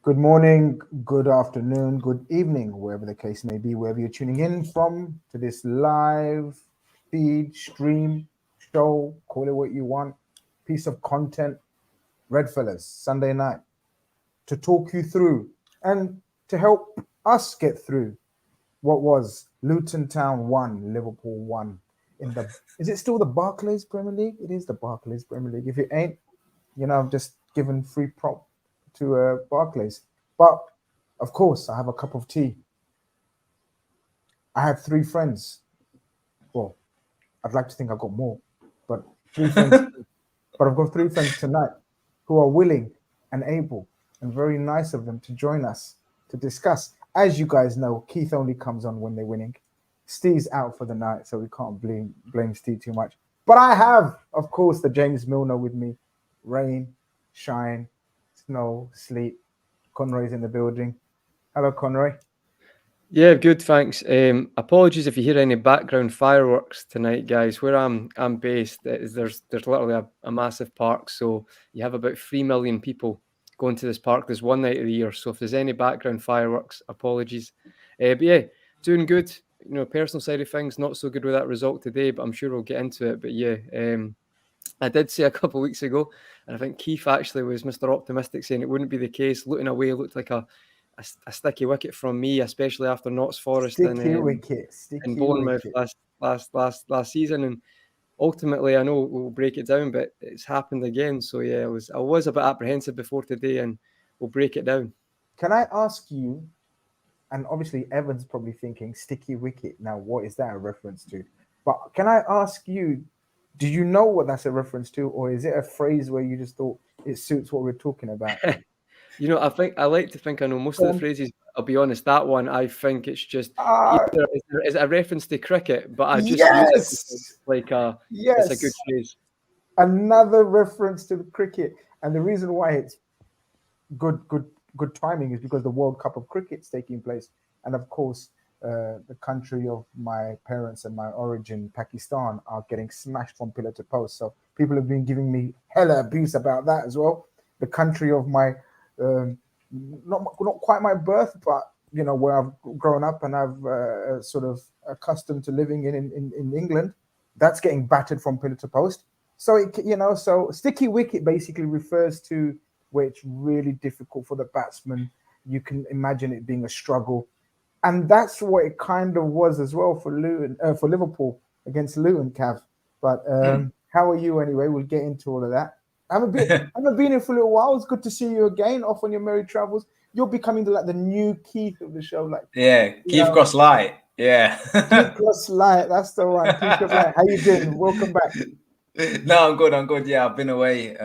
Good morning, good afternoon, good evening, wherever the case may be, wherever you're tuning in from to this live feed, stream, show, call it what you want, piece of content, Redfellas, Sunday night, to talk you through and to help us get through what was Luton Town 1, Liverpool 1 in the, is it still the Barclays Premier League? It is the Barclays Premier League. If it ain't, I've just given free prop to Barclays. But of course, I have a cup of tea. I have three friends. Well, I'd like to think I've got more, but three friends. But I've got three friends tonight who are willing and able and very nice of them to join us to discuss. As you guys know, Keith only comes on when they're winning. Steve's out for the night, so we can't blame Steve too much. But I have, of course, the James Milner with me. Rain, shine, snow, sleet. Conroy's in the building. Hello, Conroy. Yeah, good, thanks. Apologies if you hear any background fireworks tonight, guys. Where I'm based, there's literally a massive park, so you have about 3 million people going to this park. There's one night of the year, so if there's any background fireworks, apologies. But yeah, doing good. Personal side of things, not so good with that result today, but I'm sure we'll get into it. But yeah, I did say a couple of weeks ago, and I think Keith actually was Mr. Optimistic, saying it wouldn't be the case. Looking away looked like a sticky wicket from me, especially after Notts Forest Sticky and Bournemouth wicket. last season. And ultimately, I know we'll break it down, but it's happened again. So yeah, I was a bit apprehensive before today, and we'll break it down. Can I ask you? And obviously, Evan's probably thinking sticky wicket. Now, what is that a reference to? But can I ask you? Do you know what that's a reference to, or is it a phrase where you just thought it suits what we're talking about? I like to think I know most of the phrases. I'll be honest, that one, I think it's just Uh, either is it a reference to cricket, but I just use it yes, like it's a good yes. phrase. Another reference to the cricket, and the reason why it's good timing is because the World Cup of Cricket's taking place, and of course, the country of my parents and my origin, Pakistan, are getting smashed from pillar to post. So people have been giving me hella abuse about that as well. The country of my not quite my birth, but where I've grown up and I've sort of accustomed to living in England, that's getting battered from pillar to post. So so sticky wicket basically refers to where it's really difficult for the batsman. You can imagine it being a struggle, and that's what it kind of was as well for Luton, for Liverpool against Luton, Cav. But how are you anyway? We'll get into all of that. I haven't been here for a little while. It's good to see you again, off on your merry travels. You're becoming the new Keith of the show, Keith Cross Light. Yeah, Keith Cross Light. That's the one. Keith Cross Light. How you doing? Welcome back. No, I'm good. Yeah, I've been away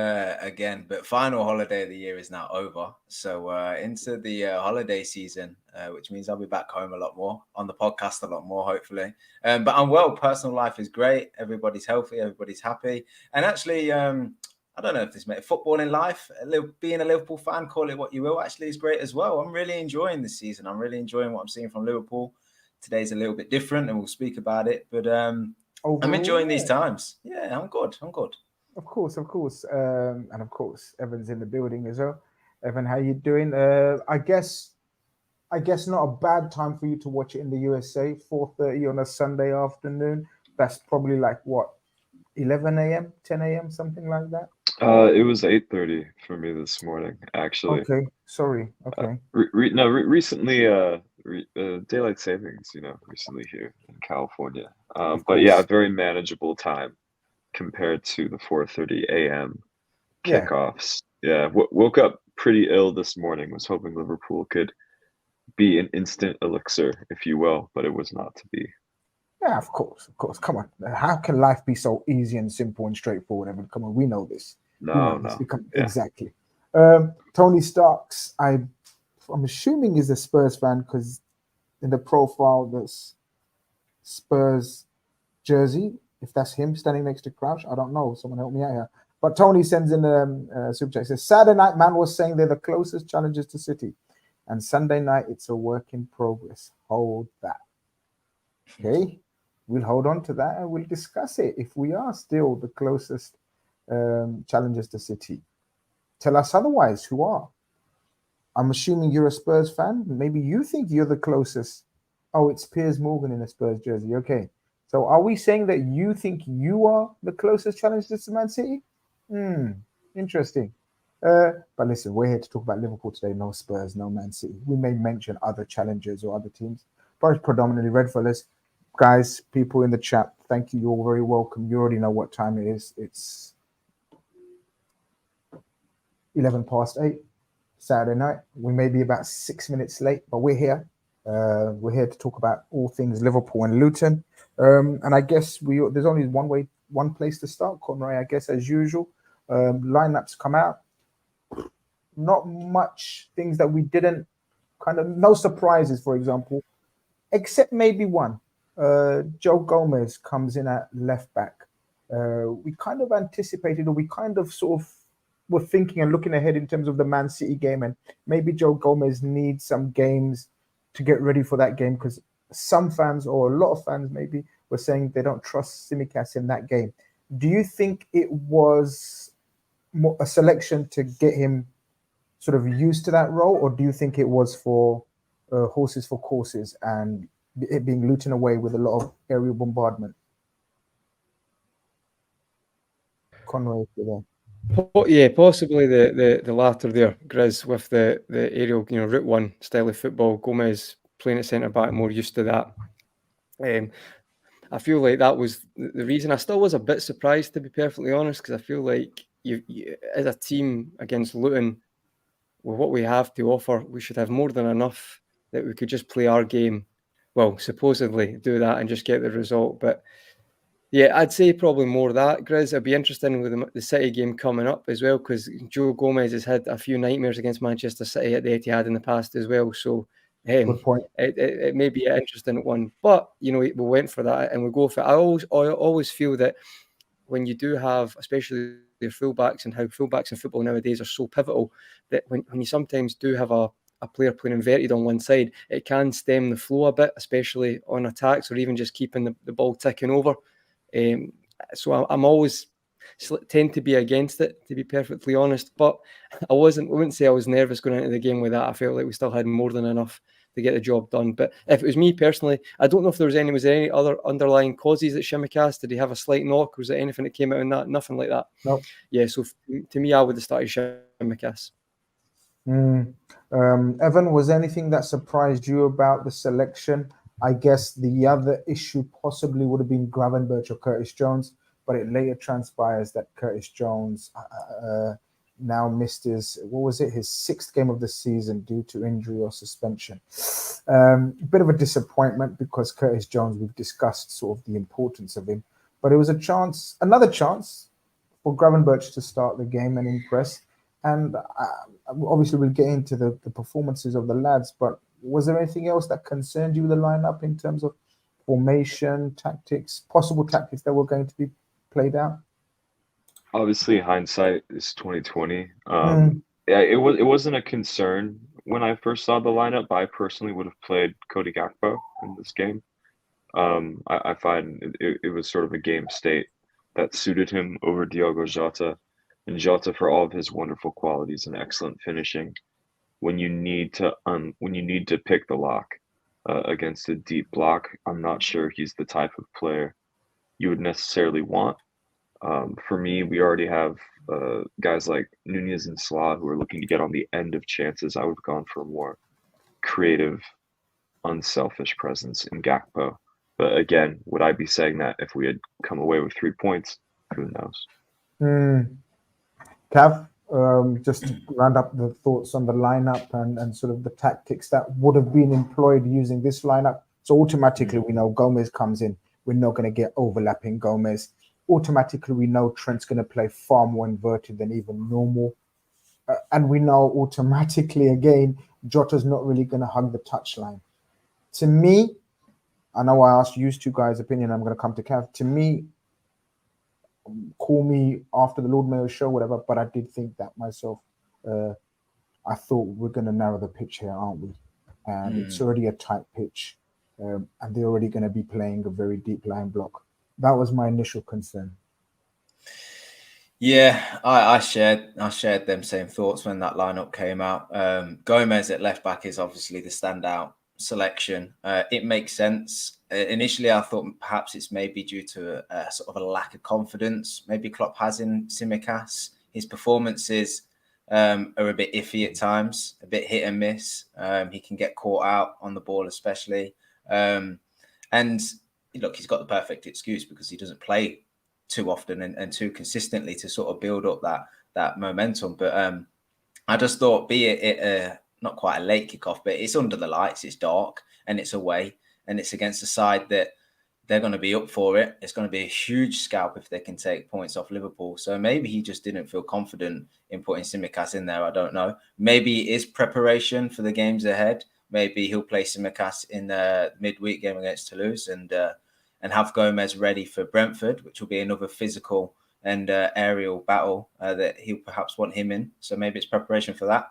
again, but final holiday of the year is now over. So into the holiday season, which means I'll be back home a lot more, on the podcast a lot more, hopefully. But I'm well. Personal life is great. Everybody's healthy. Everybody's happy. And actually, I don't know if this made football in life, being a Liverpool fan, call it what you will, actually is great as well. I'm really enjoying this season. I'm really enjoying what I'm seeing from Liverpool. Today's a little bit different and we'll speak about it. But overall, I'm enjoying these times. Yeah, I'm good. Of course. And of course, Evan's in the building as well. Evan, how you doing? I guess not a bad time for you to watch it in the USA. 4:30 on a Sunday afternoon. That's probably like what, 11 a.m., 10 a.m., something like that. It was 8:30 for me this morning, actually. Okay, sorry. Okay. Recently, daylight savings, recently here in California. But yeah, a course. very manageable time compared to the 4:30 a.m. Yeah. kickoffs. Yeah, woke up pretty ill this morning. Was hoping Liverpool could be an instant elixir, if you will, but it was not to be. Yeah, of course. Come on. How can life be so easy and simple and straightforward, Evan? Come on, we know this. No. Yeah. Exactly. Tony Starks, I'm assuming is a Spurs fan because in the profile there's Spurs jersey. If that's him standing next to Crouch, I don't know. Someone help me out here. But Tony sends in a super chat. He says, Saturday night, man was saying they're the closest challengers to City. And Sunday night, it's a work in progress. Hold that. Okay. We'll hold on to that and we'll discuss it. If we are still the closest challengers to City, tell us otherwise. Who are? I'm assuming you're a Spurs fan. Maybe you think you're the closest. Oh, it's Piers Morgan in a Spurs jersey. Okay. So are we saying that you think you are the closest challenger to Man City? Interesting. But listen, we're here to talk about Liverpool today. No Spurs, no Man City. We may mention other challengers or other teams, but it's predominantly Redfellas. Guys, people in the chat, thank you. You're very welcome. You already know what time it is. It's 8:11 Saturday night. We may be about 6 minutes late, but we're here. We're here to talk about all things Liverpool and Luton. And I guess there's only one place to start, Conroy. I guess as usual, lineups come out. Not much things that we didn't no surprises, for example, except maybe one. Joe Gomez comes in at left back. We kind of anticipated, or we kind of sort of were thinking and looking ahead in terms of the Man City game, and maybe Joe Gomez needs some games to get ready for that game, because some fans, or a lot of fans maybe, were saying they don't trust Tsimikas in that game. Do you think it was more a selection to get him sort of used to that role, or do you think it was for horses for courses and it being Luton away with a lot of aerial bombardment? Conway, if you're there. Yeah, possibly the latter there, Grizz, with the aerial, route one style of football. Gomez playing at centre back, more used to that. I feel like that was the reason. I still was a bit surprised, to be perfectly honest, because I feel like you, as a team against Luton, with what we have to offer, we should have more than enough that we could just play our game. Well, supposedly do that and just get the result. But yeah, I'd say probably more that, Grizz. It'd be interesting with the City game coming up as well, because Joe Gomez has had a few nightmares against Manchester City at the Etihad in the past as well. So Good point. it may be an interesting one. But, we went for that and we go for it. I always feel that when you do have, especially your fullbacks and how fullbacks in football nowadays are so pivotal, that when you sometimes do have a player playing inverted on one side, it can stem the flow a bit, especially on attacks or even just keeping the ball ticking over. So I'm always tend to be against it, to be perfectly honest. But I wouldn't say I was nervous going into the game with that. I felt like we still had more than enough to get the job done. But if it was me personally, I don't know if was there any other underlying causes at Tsimikas? Did he have a slight knock? Was there anything that came out in that? Nothing like that. No. Yeah, so to me, I would have started Tsimikas. Evan, was there anything that surprised you about the selection? I guess the other issue possibly would have been Gravenberch or Curtis Jones, but it later transpires that Curtis Jones now missed his sixth game of the season due to injury or suspension. A bit of a disappointment, because Curtis Jones, we've discussed sort of the importance of him, but it was another chance for Gravenberch to start the game and impress. And obviously we'll get into the performances of the lads, but was there anything else that concerned you with the lineup in terms of formation, tactics, possible tactics that were going to be played out? Obviously, hindsight is 2020. Yeah, it wasn't a concern when I first saw the lineup. I personally would have played Cody Gakpo in this game. I find it was sort of a game state that suited him over Diogo Jota. And Jota, for all of his wonderful qualities and excellent finishing, when you need to pick the lock against a deep block, I'm not sure he's the type of player you would necessarily want. For me, we already have guys like Nunes and Salah who are looking to get on the end of chances. I would have gone for a more creative, unselfish presence in Gakpo. But again, would I be saying that if we had come away with 3 points? Who knows? Cav, just to round up the thoughts on the lineup and sort of the tactics that would have been employed using this lineup. So automatically we know Gomez comes in. We're not going to get overlapping Gomez. Automatically we know Trent's going to play far more inverted than even normal. And we know automatically, again, Jota's not really going to hug the touchline. To me, I know I asked you two guys' opinion. I'm going to come to Cav. To me, call me after the Lord Mayor show, whatever, but I did think that myself. I thought we're going to narrow the pitch here, aren't we? And it's already a tight pitch, and they're already going to be playing a very deep line block. That was my initial concern. Yeah, I shared them same thoughts when that lineup came out. Gomez at left back is obviously the standout selection. It makes sense. Initially, I thought perhaps it's maybe due to a sort of a lack of confidence. Maybe Klopp has in Tsimikas. His performances are a bit iffy at times, a bit hit and miss. He can get caught out on the ball, especially. And look, he's got the perfect excuse because he doesn't play too often and too consistently to sort of build up that momentum. But I just thought, be it not quite a late kickoff, but it's under the lights, it's dark, and it's away, and it's against a side that they're going to be up for it. It's going to be a huge scalp if they can take points off Liverpool. So maybe he just didn't feel confident in putting Tsimikas in there. I don't know. Maybe it is preparation for the games ahead. Maybe he'll play Tsimikas in the midweek game against Toulouse and have Gomez ready for Brentford, which will be another physical and aerial battle that he'll perhaps want him in. So maybe it's preparation for that.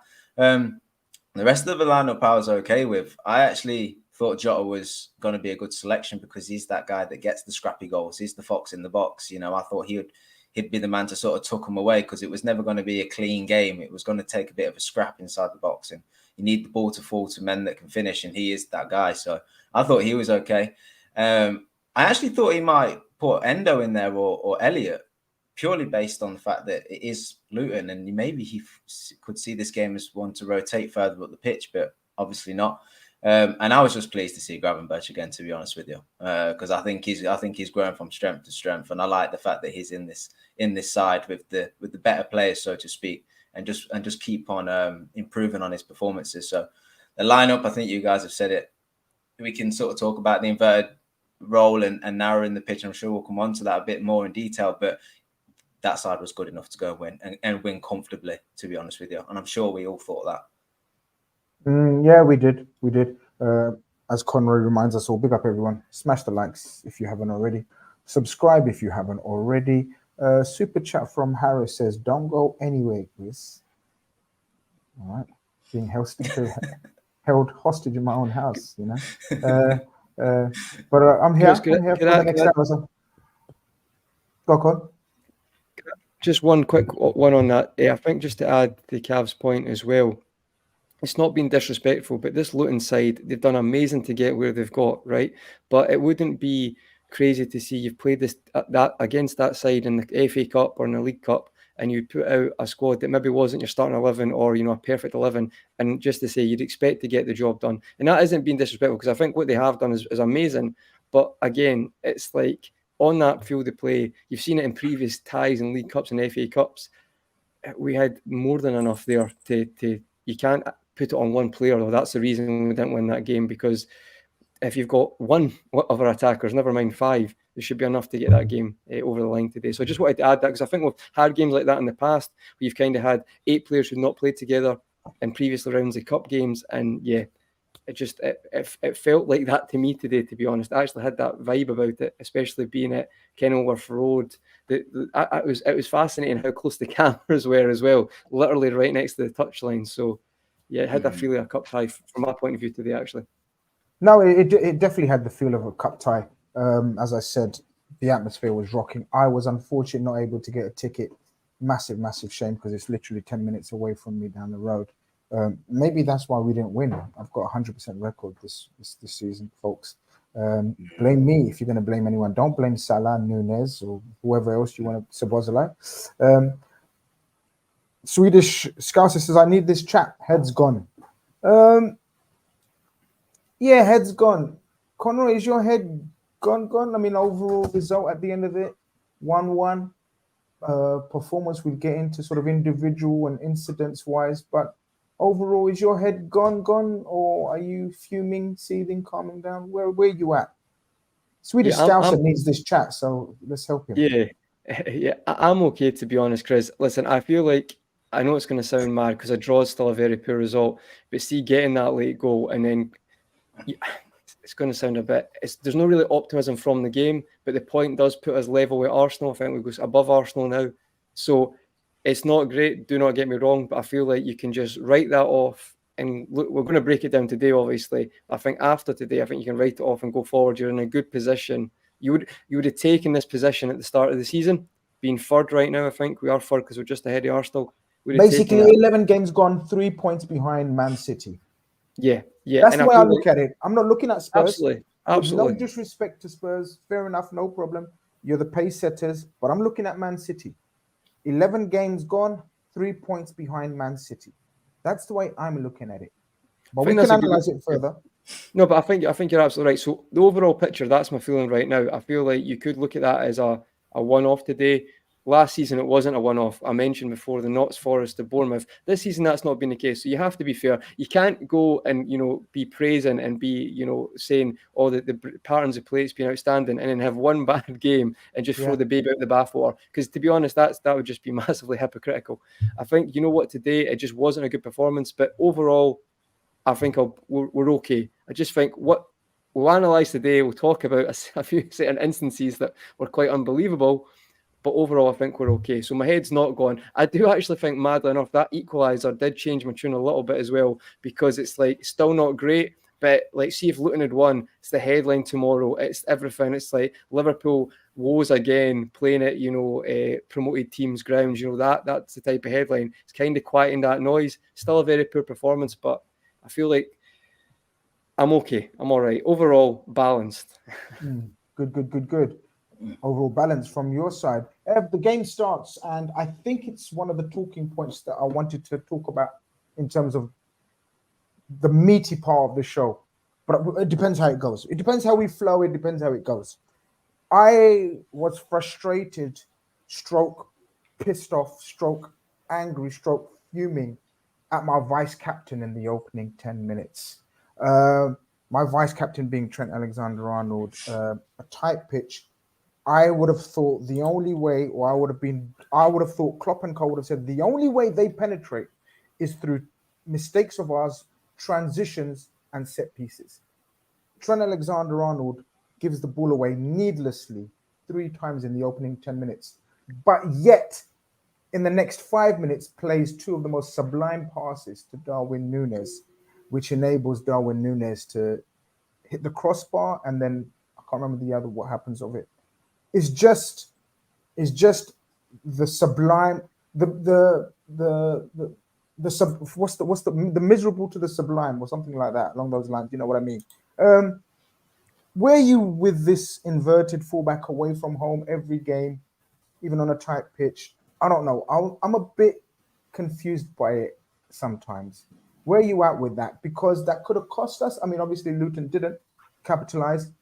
The rest of the lineup I was okay with. I actually thought Jota was going to be a good selection because he's that guy that gets the scrappy goals. He's the fox in the box. You know, I thought he'd be the man to sort of tuck him away because it was never going to be a clean game. It was going to take a bit of a scrap inside the box, and you need the ball to fall to men that can finish, and he is that guy. So I thought he was okay. I actually thought he might put Endo in there or Elliott, purely based on the fact that it is Luton, and maybe he could see this game as one to rotate further up the pitch, but obviously not. And I was just pleased to see Gravenberch again, to be honest with you, because I think he's growing from strength to strength, and I like the fact that he's in this side with the better players, so to speak, and just keep on improving on his performances. So the lineup, I think you guys have said it. We can sort of talk about the inverted role and narrowing the pitch. I'm sure we'll come on to that a bit more in detail, but that side was good enough to go win and win comfortably, to be honest with you. And I'm sure we all thought that. Yeah, we did. As Conroy reminds us all, big up everyone. Smash the likes if you haven't already. Subscribe if you haven't already. Super chat from Harris says, "Don't go anywhere, Chris." All right, being held hostage in my own house, you know. But I'm here. Chris, I'm here for the next hour. Go on. Just one quick one on that. I think just to add to Cav's point as well, it's not being disrespectful, but this Luton side, they've done amazing to get where they've got, right? But it wouldn't be crazy to see you've played that against that side in the FA Cup or in the League Cup, and you put out a squad that maybe wasn't your starting 11 or, you know, a perfect 11, and just to say you'd expect to get the job done. And that isn't being disrespectful, because I think what they have done is amazing. But again, it's like on that field of play, you've seen it in previous ties in League Cups and FA Cups. We had more than enough there to you can't put it on one player, though. That's the reason we didn't win that game, because if you've got one of our attackers, never mind five, there should be enough to get that game over the line today. So I just wanted to add that, because I think we've had games like that in the past where you've kind of had 8 players who've not played together in previous rounds of cup games, and yeah, it felt like that to me today, to be honest. I actually had that vibe about it, especially being at Kenilworth Road. It was fascinating how close the cameras were as well, literally right next to the touchline. So yeah, it had that feeling of a cup tie from my point of view today, actually. No, it definitely had the feel of a cup tie. As I said, the atmosphere was rocking. I was unfortunately not able to get a ticket. Massive shame, because it's literally 10 minutes away from me down the road. Maybe that's why we didn't win. I've got 100% record this season, folks. Blame me if you're going to blame anyone. Don't blame Salah, Nunes, or whoever else you want to Sabozalai. Swedish Scouser says, "I need this chat. Head's gone." Yeah, head's gone. Conroy, is your head gone? I mean, overall result at the end of it, 1-1. Performance, we'll get into sort of individual and incidents wise, but overall, is your head gone, or are you fuming, seething, calming down? Where you at? Swedish Scouser needs this chat, so let's help him. Yeah, I'm okay, to be honest, Chris. Listen, I feel like, I know it's going to sound mad because a draw is still a very poor result, but see, getting that late goal and then it's going to sound a bit, there's no really optimism from the game, but the point does put us level with Arsenal. I think we go above Arsenal now. So it's not great, do not get me wrong, but I feel like you can just write that off. And look, we're going to break it down today, obviously. I think after today, I think you can write it off and go forward. You're in a good position. You would have taken this position at the start of the season, being third right now. I think we are third because we're just ahead of Arsenal. Basically, 11 games gone, 3 points behind Man City. Yeah. That's and the way I look at it. I'm not looking at Spurs. Absolutely. With no disrespect to Spurs, fair enough, no problem. You're the pace setters, but I'm looking at Man City. 11 games gone, 3 points behind Man City. That's the way I'm looking at it. But we can analyze it further. No, but I think you're absolutely right. So the overall picture, that's my feeling right now. I feel like you could look at that as a one-off today. Last season, it wasn't a one-off. I mentioned before the Notts Forest, the Bournemouth. This season, that's not been the case. So you have to be fair. You can't go and, be praising and be, saying, oh, the patterns of play has been outstanding and then have one bad game and just throw the baby out the bathwater. Because to be honest, that would just be massively hypocritical. I think, today, it just wasn't a good performance. But overall, I think we're okay. I just think what we'll analyse today, we'll talk about a few certain instances that were quite unbelievable. But overall, I think we're okay. So my head's not gone. I do actually think, madly enough, that equalizer did change my tune a little bit as well, because it's like still not great. But like, see if Luton had won, it's the headline tomorrow. It's everything. It's like Liverpool woes again, playing at promoted teams' grounds. That's the type of headline. It's kind of quieting that noise. Still a very poor performance, but I feel like I'm okay. I'm all right. Overall, balanced. Good. Overall balance from your side. The game starts, and I think it's one of the talking points that I wanted to talk about in terms of the meaty part of the show. But it depends how it goes. It depends how we flow. It depends how it goes. I was frustrated, stroke pissed off, stroke angry, stroke fuming at my vice captain in the opening 10 minutes. My vice captain being Trent Alexander-Arnold, a tight pitch. I would have thought the only way, or I would have thought Klopp and Co would have said the only way they penetrate is through mistakes of ours, transitions, and set pieces. Trent Alexander-Arnold gives the ball away needlessly 3 times in the opening 10 minutes, but yet in the next 5 minutes plays 2 of the most sublime passes to Darwin Nunes, which enables Darwin Nunes to hit the crossbar, and then I can't remember what happens of it. It's just the sublime, the miserable to the sublime, or something like that along those lines. You know what I mean? Were you with this inverted fullback away from home every game, even on a tight pitch? I don't know. I'm a bit confused by it sometimes. Where are you at with that? Because that could have cost us. I mean, obviously Luton didn't capitalize.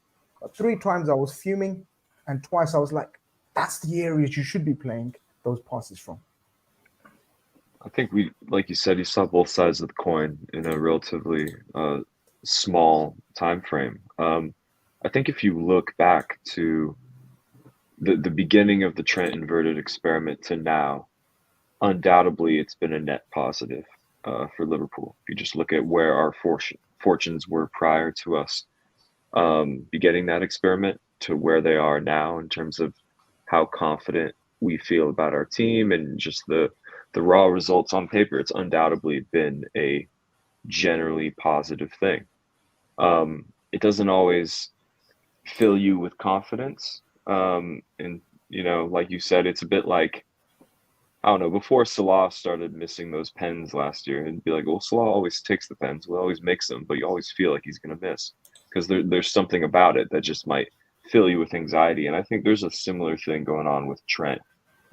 3 times I was fuming, and twice I was like, that's the areas you should be playing those passes from. I think like you said, you saw both sides of the coin in a relatively small time frame. I think if you look back to the beginning of the Trent inverted experiment to now, undoubtedly it's been a net positive for Liverpool. If you just look at where our fortunes were prior to us beginning that experiment to where they are now in terms of how confident we feel about our team and just the raw results on paper, it's undoubtedly been a generally positive thing. It doesn't always fill you with confidence. And, like you said, it's a bit like, I don't know, before Salah started missing those pens last year, it'd be like, well, Salah always takes the pens, well, always makes them, but you always feel like he's going to miss because there's something about it that just might fill you with anxiety. And I think there's a similar thing going on with Trent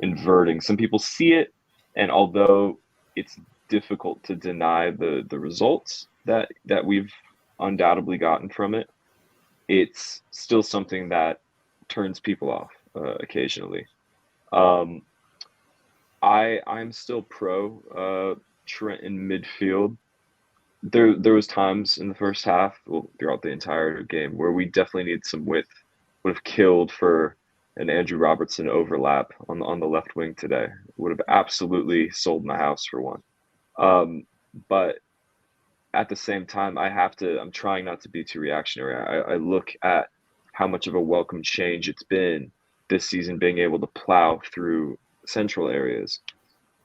inverting. Some people see it, and although it's difficult to deny the results that we've undoubtedly gotten from it, it's still something that turns people off occasionally. I'm still pro Trent in midfield. There was times in the first half, throughout the entire game, where we definitely needed some width. Would have killed for an Andrew Robertson overlap on the left wing today. Would have absolutely sold my house for one. But at the same time, I'm trying not to be too reactionary. I look at how much of a welcome change it's been this season, being able to plow through central areas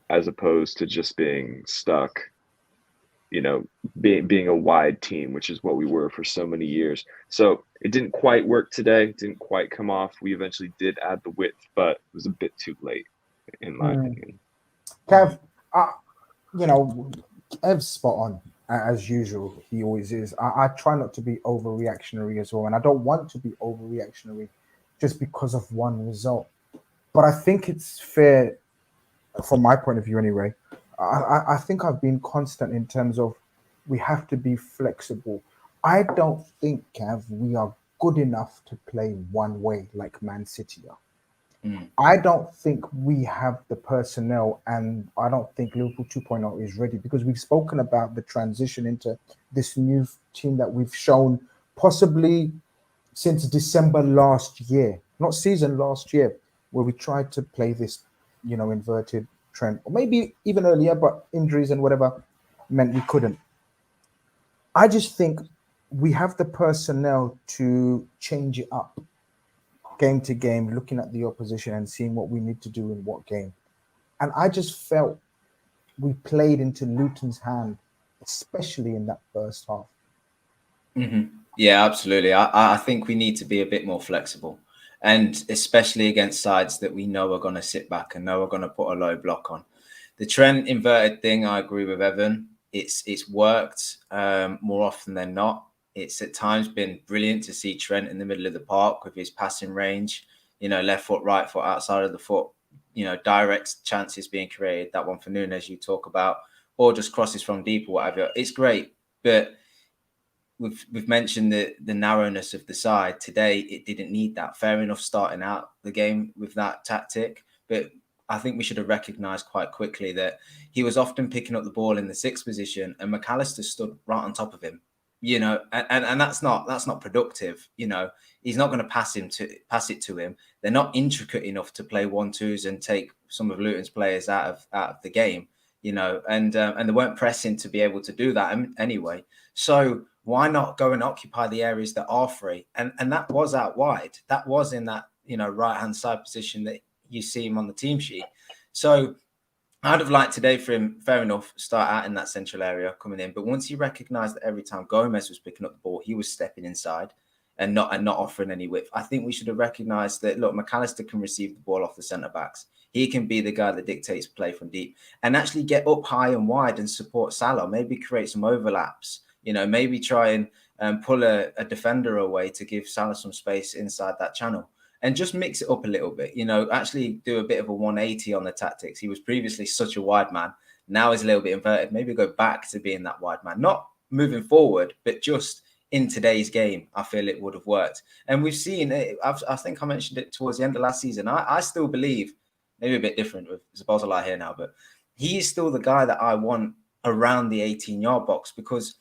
as opposed to just being stuck, being a wide team, which is what we were for so many years. So it didn't quite work today. It didn't quite come off. We eventually did add the width, but it was a bit too late, in my opinion. Kev, Ev's spot on as usual. He always is. I try not to be overreactionary as well, and I don't want to be overreactionary just because of one result. But I think it's fair, from my point of view anyway. I think I've been constant in terms of we have to be flexible. I don't think, Kev, we are good enough to play one way like Man City are. I don't think we have the personnel, and I don't think Liverpool 2.0 is ready, because we've spoken about the transition into this new team that we've shown possibly since December last year, not season, last year, where we tried to play this, inverted trend, or maybe even earlier, but injuries and whatever meant we couldn't. I just think we have the personnel to change it up game to game, looking at the opposition and seeing what we need to do in what game. And I just felt we played into Luton's hand, especially in that first half. Yeah, absolutely. I think we need to be a bit more flexible, and especially against sides that we know are going to sit back and know are going to put a low block on. The Trent inverted thing, I agree with Evan. It's worked more often than not. It's at times been brilliant to see Trent in the middle of the park with his passing range, left foot, right foot, outside of the foot, direct chances being created. That one for Nunes you talk about, or just crosses from deep or whatever. It's great, but we've mentioned the narrowness of the side today. It didn't need that. Fair enough, starting out the game with that tactic, but I think we should have recognised quite quickly that he was often picking up the ball in the sixth position, and McAllister stood right on top of him. And that's not productive. He's not going to pass it to him. They're not intricate enough to play 1-2s and take some of Luton's players out of the game. And they weren't pressing to be able to do that anyway. So why not go and occupy the areas that are free? And that was out wide. That was in that right hand side position that you see him on the team sheet. So I'd have liked today for him, fair enough, start out in that central area coming in. But once he recognised that every time Gomez was picking up the ball, he was stepping inside and not offering any width. I think we should have recognised that, look, McAllister can receive the ball off the centre-backs. He can be the guy that dictates play from deep and actually get up high and wide and support Salah, maybe create some overlaps, maybe try and pull a defender away to give Salah some space inside that channel. And just mix it up a little bit, actually do a bit of a 180 on the tactics. He was previously such a wide man. Now he's a little bit inverted. Maybe go back to being that wide man, not moving forward, but just in today's game, I feel it would have worked. And we've seen it. I think I mentioned it towards the end of last season. I still believe, maybe a bit different with Szoboszlai here now, but he is still the guy that I want around the 18-yard box, because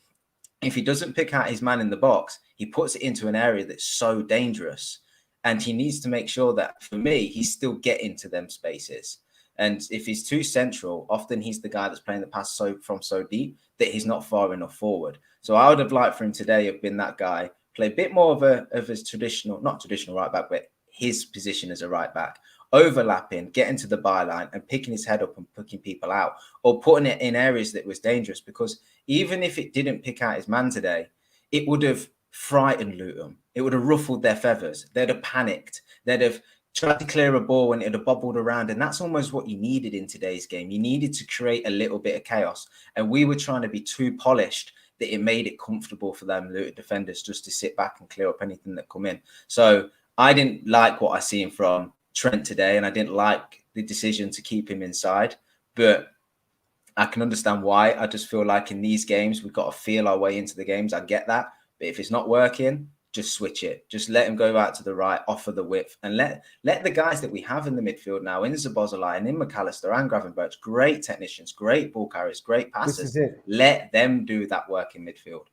if he doesn't pick out his man in the box, he puts it into an area that's so dangerous. And he needs to make sure that, for me, he's still getting to them spaces. And if he's too central, often he's the guy that's playing the pass from so deep that he's not far enough forward. So I would have liked for him today have been that guy, play a bit more of his traditional, not traditional right back, but his position as a right back, overlapping, getting to the byline and picking his head up and picking people out, or putting it in areas that was dangerous. Because even if it didn't pick out his man today, it would have frightened Luton. It would have ruffled their feathers. They'd have panicked. They'd have tried to clear a ball when it had bobbled around. And that's almost what you needed in today's game. You needed to create a little bit of chaos. And we were trying to be too polished that it made it comfortable for them Luton defenders just to sit back and clear up anything that come in. So I didn't like what I seen from Trent today, and I didn't like the decision to keep him inside. But I can understand why. I just feel like in these games, we've got to feel our way into the games. I get that. But if it's not working, just switch it. Just let him go out to the right, offer the width, and let the guys that we have in the midfield now, in Szoboszlai and in McAllister and Gravenberch, great technicians, great ball carriers, great passers. Let them do that work in midfield.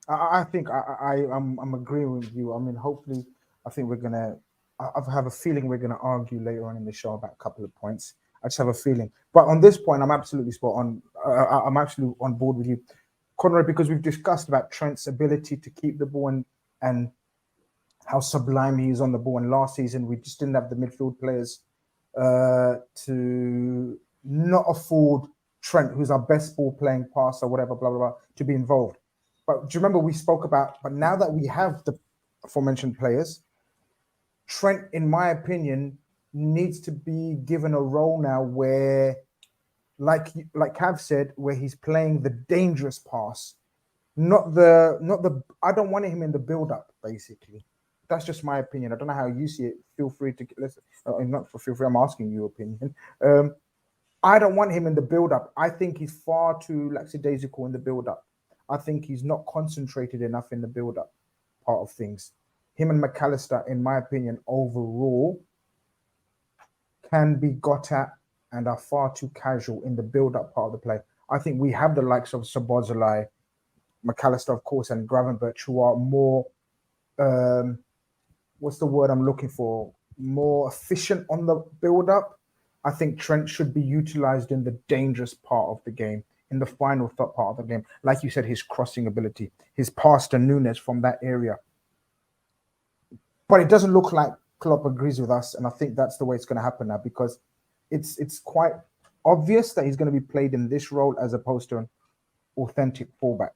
I think I'm agreeing with you. I mean, hopefully, I think we're gonna. I have a feeling we're gonna argue later on in the show about a couple of points. I just have a feeling. But on this point, I'm absolutely spot on. I'm actually on board with you, Conrad, because we've discussed about Trent's ability to keep the ball and how sublime he is on the ball. And last season, we just didn't have the midfield players to not afford Trent, who's our best ball playing passer, whatever, blah, blah, blah, to be involved. But do you remember we spoke about, but now that we have the aforementioned players, Trent, in my opinion, needs to be given a role now where, like Cav said, where he's playing the dangerous pass, not the. I don't want him in the build-up, basically. That's just my opinion. I don't know how you see it. Feel free to listen. Feel free. I'm asking your opinion. I don't want him in the build-up. I think he's far too lackadaisical in the build-up. I think he's not concentrated enough in the build-up part of things. Him and McAllister, in my opinion, overall, can be got at and are far too casual in the build-up part of the play. I think we have the likes of Szoboszlai, McAllister, of course, and Gravenberch, who are more, what's the word I'm looking for? More efficient on the build-up. I think Trent should be utilized in the dangerous part of the game, in the final third part of the game. Like you said, his crossing ability, his pass to Nunes from that area. But it doesn't look like Klopp agrees with us, and I think that's the way it's going to happen now, because it's quite obvious that he's going to be played in this role as opposed to an authentic fullback.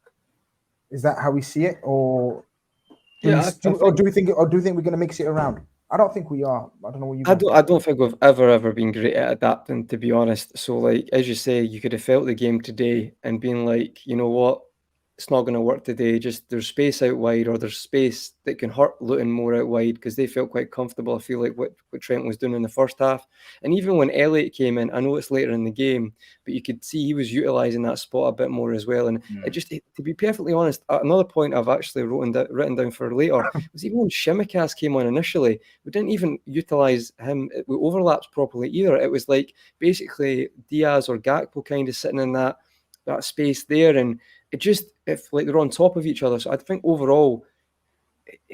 Is that how we see it, or do we think we're going to mix it around? I don't think we are. I don't know what you. I don't think we've ever been great at adapting, to be honest. So, like as you say, you could have felt the game today and been like, you know what, it's not going to work today. Just there's space out wide, or there's space that can hurt Luton more out wide, because they felt quite comfortable. I feel like what Trent was doing in the first half, and even when Elliott came in, I know it's later in the game, but you could see he was utilising that spot a bit more as well. And it just, to be perfectly honest, another point I've actually written down for later was even when Shimikas came on initially, we didn't even utilise him with overlaps properly either. It was like basically Diaz or Gakpo kind of sitting in that space there, and it just, if like they're on top of each other. So I think overall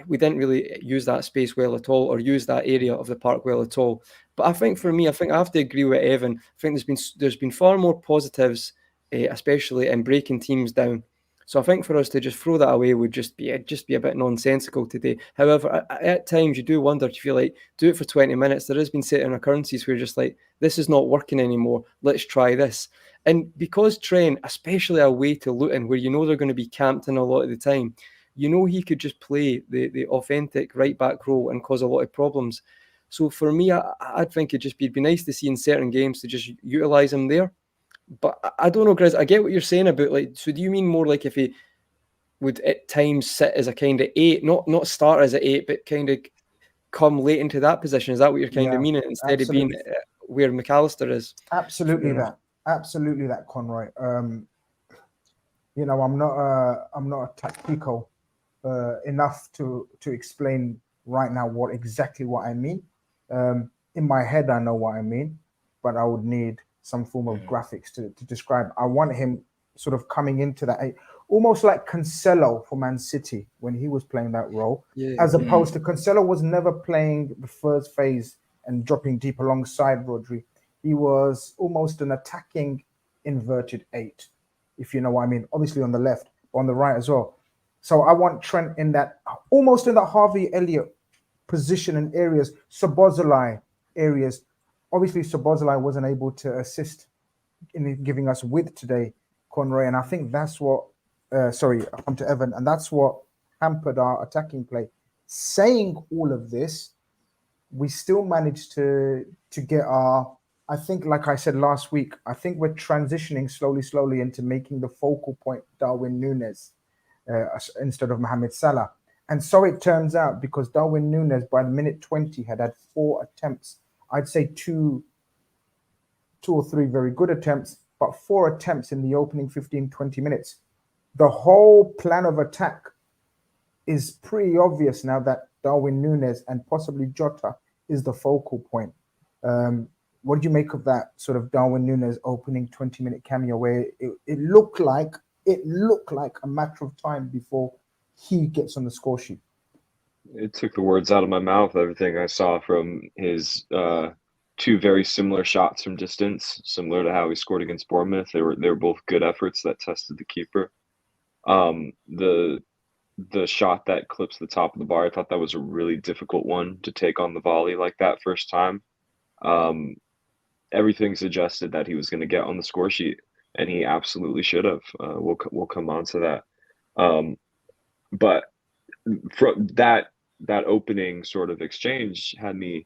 we didn't really use that space well at all, or use that area of the park well at all. But I think for me, I have to agree with Evan. I think there's been far more positives, especially in breaking teams down. So I think for us to just throw that away would just be a bit nonsensical today. However, at times you do wonder, if you like, do it for 20 minutes. There has been certain occurrences where you're just like, this is not working anymore. Let's try this. And because Trent, especially away to Luton, where you know they're going to be camped in a lot of the time, you know he could just play the authentic right back role and cause a lot of problems. So for me, I'd think it'd be nice to see in certain games to just utilise him there. But I don't know, Grizz, I get what you're saying about, like, so do you mean more like if he would at times sit as a kind of 8, not start as an 8, but kind of come late into that position? Is that what you're kind of meaning, instead of being where McAllister is? Absolutely that, Conroy. You know, I'm not a tactical enough to explain right now exactly what I mean. In my head, I know what I mean, but I would need some form of graphics to describe. I want him sort of coming into that, almost like Cancelo for Man City when he was playing that role, as opposed to Cancelo was never playing the first phase and dropping deep alongside Rodri. He was almost an attacking inverted 8, if you know what I mean. Obviously on the left, but on the right as well. So I want Trent in that, almost in that Harvey Elliott position in areas, Szoboszlai areas. Obviously, Szoboszlai wasn't able to assist in giving us width today, Conroy, and I think that's what. Sorry, I'll come to Evan, and that's what hampered our attacking play. Saying all of this, we still managed to get our. I think, like I said last week, I think we're transitioning slowly into making the focal point Darwin Nunes instead of Mohamed Salah. And so it turns out, because Darwin Nunes by the minute 20 had 4 attempts. I'd say two or three very good attempts, but 4 attempts in the opening 15, 20 minutes. The whole plan of attack is pretty obvious now that Darwin Nunes and possibly Jota is the focal point. What did you make of that sort of Darwin Nunes opening 20-minute cameo where it looked like a matter of time before he gets on the score sheet? It took the words out of my mouth. Everything I saw from his 2 very similar shots from distance, similar to how he scored against Bournemouth. They were both good efforts that tested the keeper. The shot that clips the top of the bar, I thought that was a really difficult one to take on the volley like that first time. Everything suggested that he was going to get on the score sheet. and he absolutely should have. We'll come on to that. But from that opening sort of exchange had me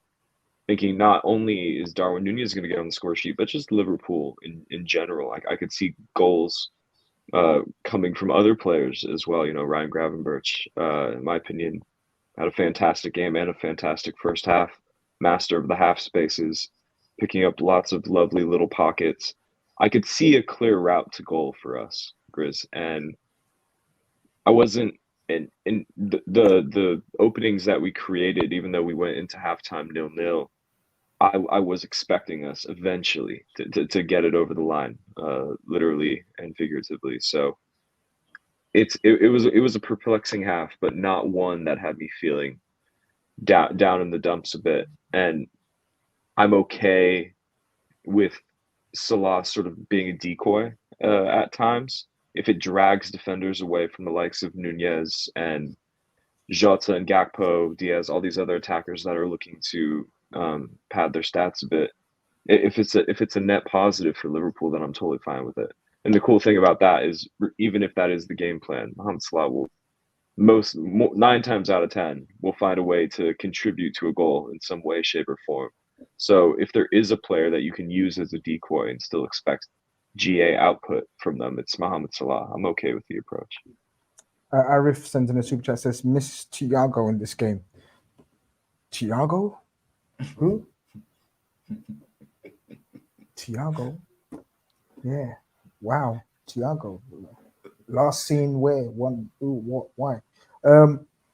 thinking not only is Darwin Nunes going to get on the score sheet, but just Liverpool in general. I could see goals coming from other players as well. You know, Ryan Gravenberch, in my opinion, had a fantastic game and a fantastic first half. Master of the half spaces, picking up lots of lovely little pockets. I could see a clear route to goal for us, Grizz, and I wasn't. And the openings that we created, even though we went into halftime 0-0, I was expecting us eventually to get it over the line, literally and figuratively. So it was a perplexing half, but not one that had me feeling down in the dumps a bit. And I'm okay with Salah sort of being a decoy at times if it drags defenders away from the likes of Nunez and Jota and Gakpo, Diaz, all these other attackers that are looking to pad their stats a bit. If it's a net positive for Liverpool, then I'm totally fine with it. And the cool thing about that is, even if that is the game plan, Mohamed Salah will 9 times out of 10 will find a way to contribute to a goal in some way, shape, or form. So if there is a player that you can use as a decoy and still expect GA output from them, it's Mohamed Salah. I'm okay with the approach. Arif sends in a super chat, says, miss Thiago in this game. Thiago? Who? Thiago? Yeah. Wow. Thiago. Last seen where? One, who, what, why?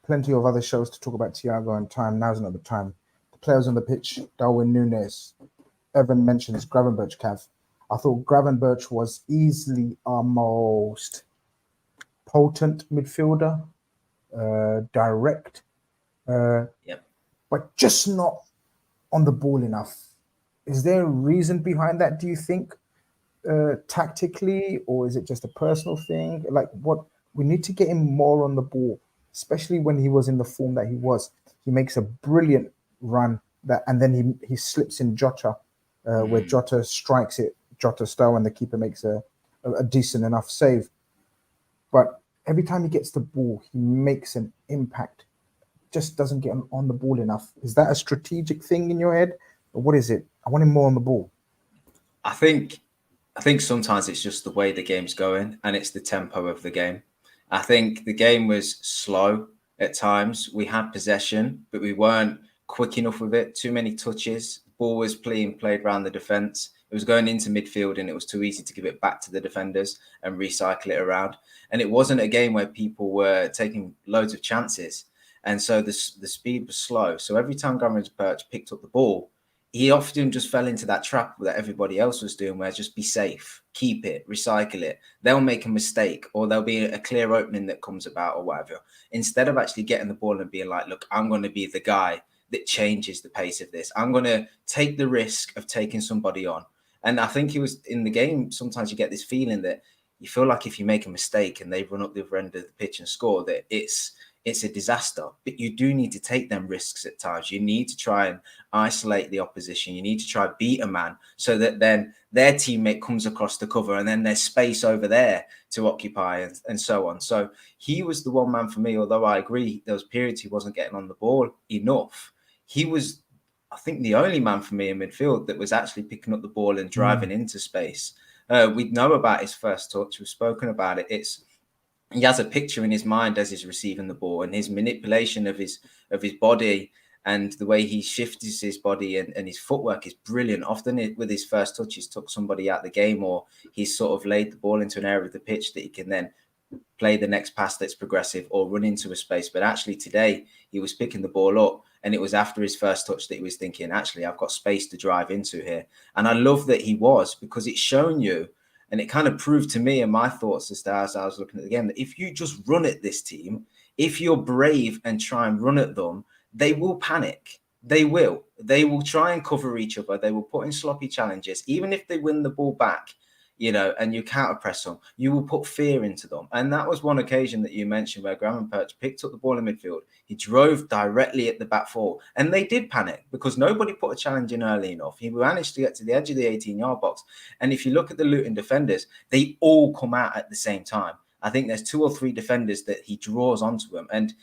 Plenty of other shows to talk about Thiago and time. Now's not the time. The players on the pitch, Darwin Nunes. Evan mentions Gravenberch, Cav. I thought Gravenberch was easily our most potent midfielder, direct, but just not on the ball enough. Is there a reason behind that, do you think, tactically, or is it just a personal thing? Like, what we need to get him more on the ball, especially when he was in the form that he was. He makes a brilliant run and then he slips in Jota, where Jota strikes it Jota style, and the keeper makes a decent enough save. But every time he gets the ball, he makes an impact. Just doesn't get on the ball enough. Is that a strategic thing in your head, or what is it? I want him more on the ball. I think sometimes it's just the way the game's going, and it's the tempo of the game. I think the game was slow at times. We had possession, but we weren't quick enough with it. Too many touches. The ball was played around the defence. It was going into midfield, and it was too easy to give it back to the defenders and recycle it around. And it wasn't a game where people were taking loads of chances. And so the speed was slow. So every time Gravenberch picked up the ball, he often just fell into that trap that everybody else was doing, where just be safe, keep it, recycle it. They'll make a mistake, or there'll be a clear opening that comes about or whatever. Instead of actually getting the ball and being like, look, I'm going to be the guy that changes the pace of this. I'm going to take the risk of taking somebody on. And I think it was in the game, sometimes you get this feeling that you feel like if you make a mistake and they run up the other end of the pitch and score, that it's a disaster. But you do need to take them risks at times. You need to try and isolate the opposition. You need to try beat a man so that then their teammate comes across the cover and then there's space over there to occupy and so on. So he was the one man for me, although I agree those periods he wasn't getting on the ball enough. He was, I think, the only man for me in midfield that was actually picking up the ball and driving into space. We know about his first touch. We've spoken about it. He has a picture in his mind as he's receiving the ball, and his manipulation of his body and the way he shifts his body and his footwork is brilliant. Often with his first touch, he's took somebody out of the game, or he's sort of laid the ball into an area of the pitch that he can then play the next pass that's progressive or run into a space. But actually today he was picking the ball up, and it was after his first touch that he was thinking, actually, I've got space to drive into here. And I love that he was, because it's shown you, and it kind of proved to me and my thoughts as I was looking at the game, that if you just run at this team, if you're brave and try and run at them, they will panic. They will try and cover each other. They will put in sloppy challenges. Even if they win the ball back, you know, and you counter press them, you will put fear into them. And that was one occasion that you mentioned where Gravenberch picked up the ball in midfield. He drove directly at the back four, and they did panic because nobody put a challenge in early enough. He managed to get to the edge of the 18-yard box. And if you look at the Luton defenders, they all come out at the same time. I think there's 2 or 3 defenders that he draws onto them. And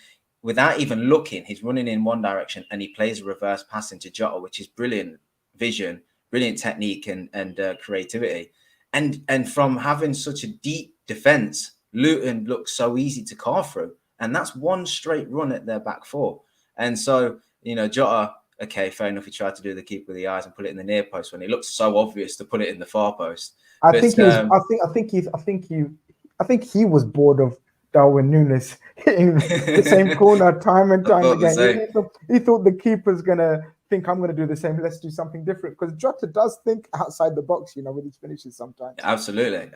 without even looking, he's running in one direction and he plays a reverse pass into Jota, which is brilliant vision, brilliant technique and creativity. And from having such a deep defense, Luton looks so easy to carve through. And that's one straight run at their back four. And so, you know, Jota, okay, fair enough. He tried to do the keep with the eyes and put it in the near post when it looked so obvious to put it in the far post. I think he was bored of Darwin Nunes hitting the same corner time and time again. He thought the keeper's gonna think I'm gonna do the same. Let's do something different, because Jota does think outside the box, you know, with his finishes sometimes. Absolutely.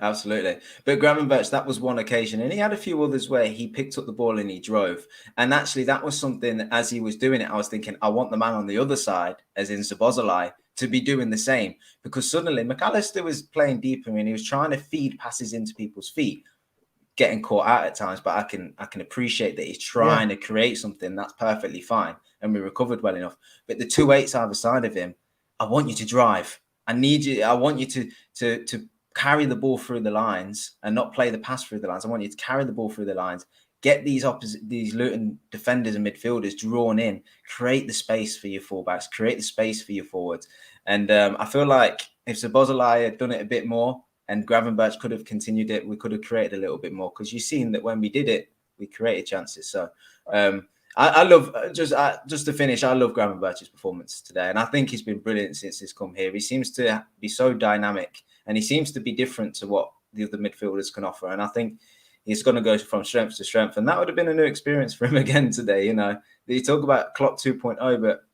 But Gravenberch, that was one occasion, and he had a few others where he picked up the ball and he drove. And actually, that was something that as he was doing it, I was thinking, I want the man on the other side, as in Szoboszlai, to be doing the same, because suddenly McAllister was playing deeper and he was trying to feed passes into people's feet, getting caught out at times. But I can appreciate that he's trying to create something. That's perfectly fine, and we recovered well enough. But the 2-8s either side of him, I want you to drive. I want you to carry the ball through the lines and not play the pass through the lines. I want you to carry the ball through the lines, get these Luton defenders and midfielders drawn in, create the space for your fullbacks, create the space for your forwards. And I feel like if Szoboszlai had done it a bit more and Gravenberch could have continued it, we could have created a little bit more, because you've seen that when we did it, we created chances. So I love, just to finish, I love Gravenberch's performance today. And I think he's been brilliant since he's come here. He seems to be so dynamic and he seems to be different to what the other midfielders can offer. And I think he's going to go from strength to strength. And that would have been a new experience for him again today. You know, you talk about Klopp 2.0, but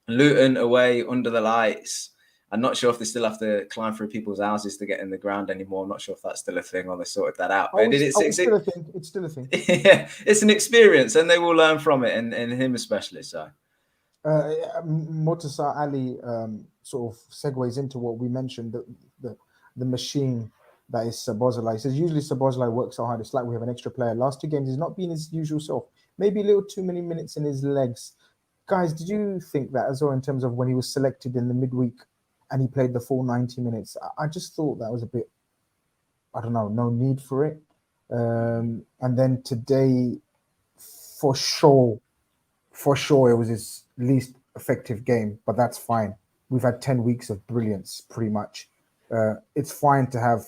Luton away under the lights. I'm not sure if they still have to climb through people's houses to get in the ground anymore. I'm not sure if that's still a thing or they sorted that out. But it's still a thing. It's still a thing. Yeah, it's an experience and they will learn from it, and him especially. So, Murtaza Ali sort of segues into what we mentioned, the machine that is Szoboszlai. He says usually Szoboszlai works so hard. It's like we have an extra player. Last 2 games, he's not been his usual self. Maybe a little too many minutes in his legs. Guys, did you think that as well in terms of when he was selected in the midweek and he played the full 90 minutes? I just thought that was a bit, I don't know, no need for it. And then today, for sure, it was his least effective game, but that's fine. We've had 10 weeks of brilliance, pretty much. It's fine to have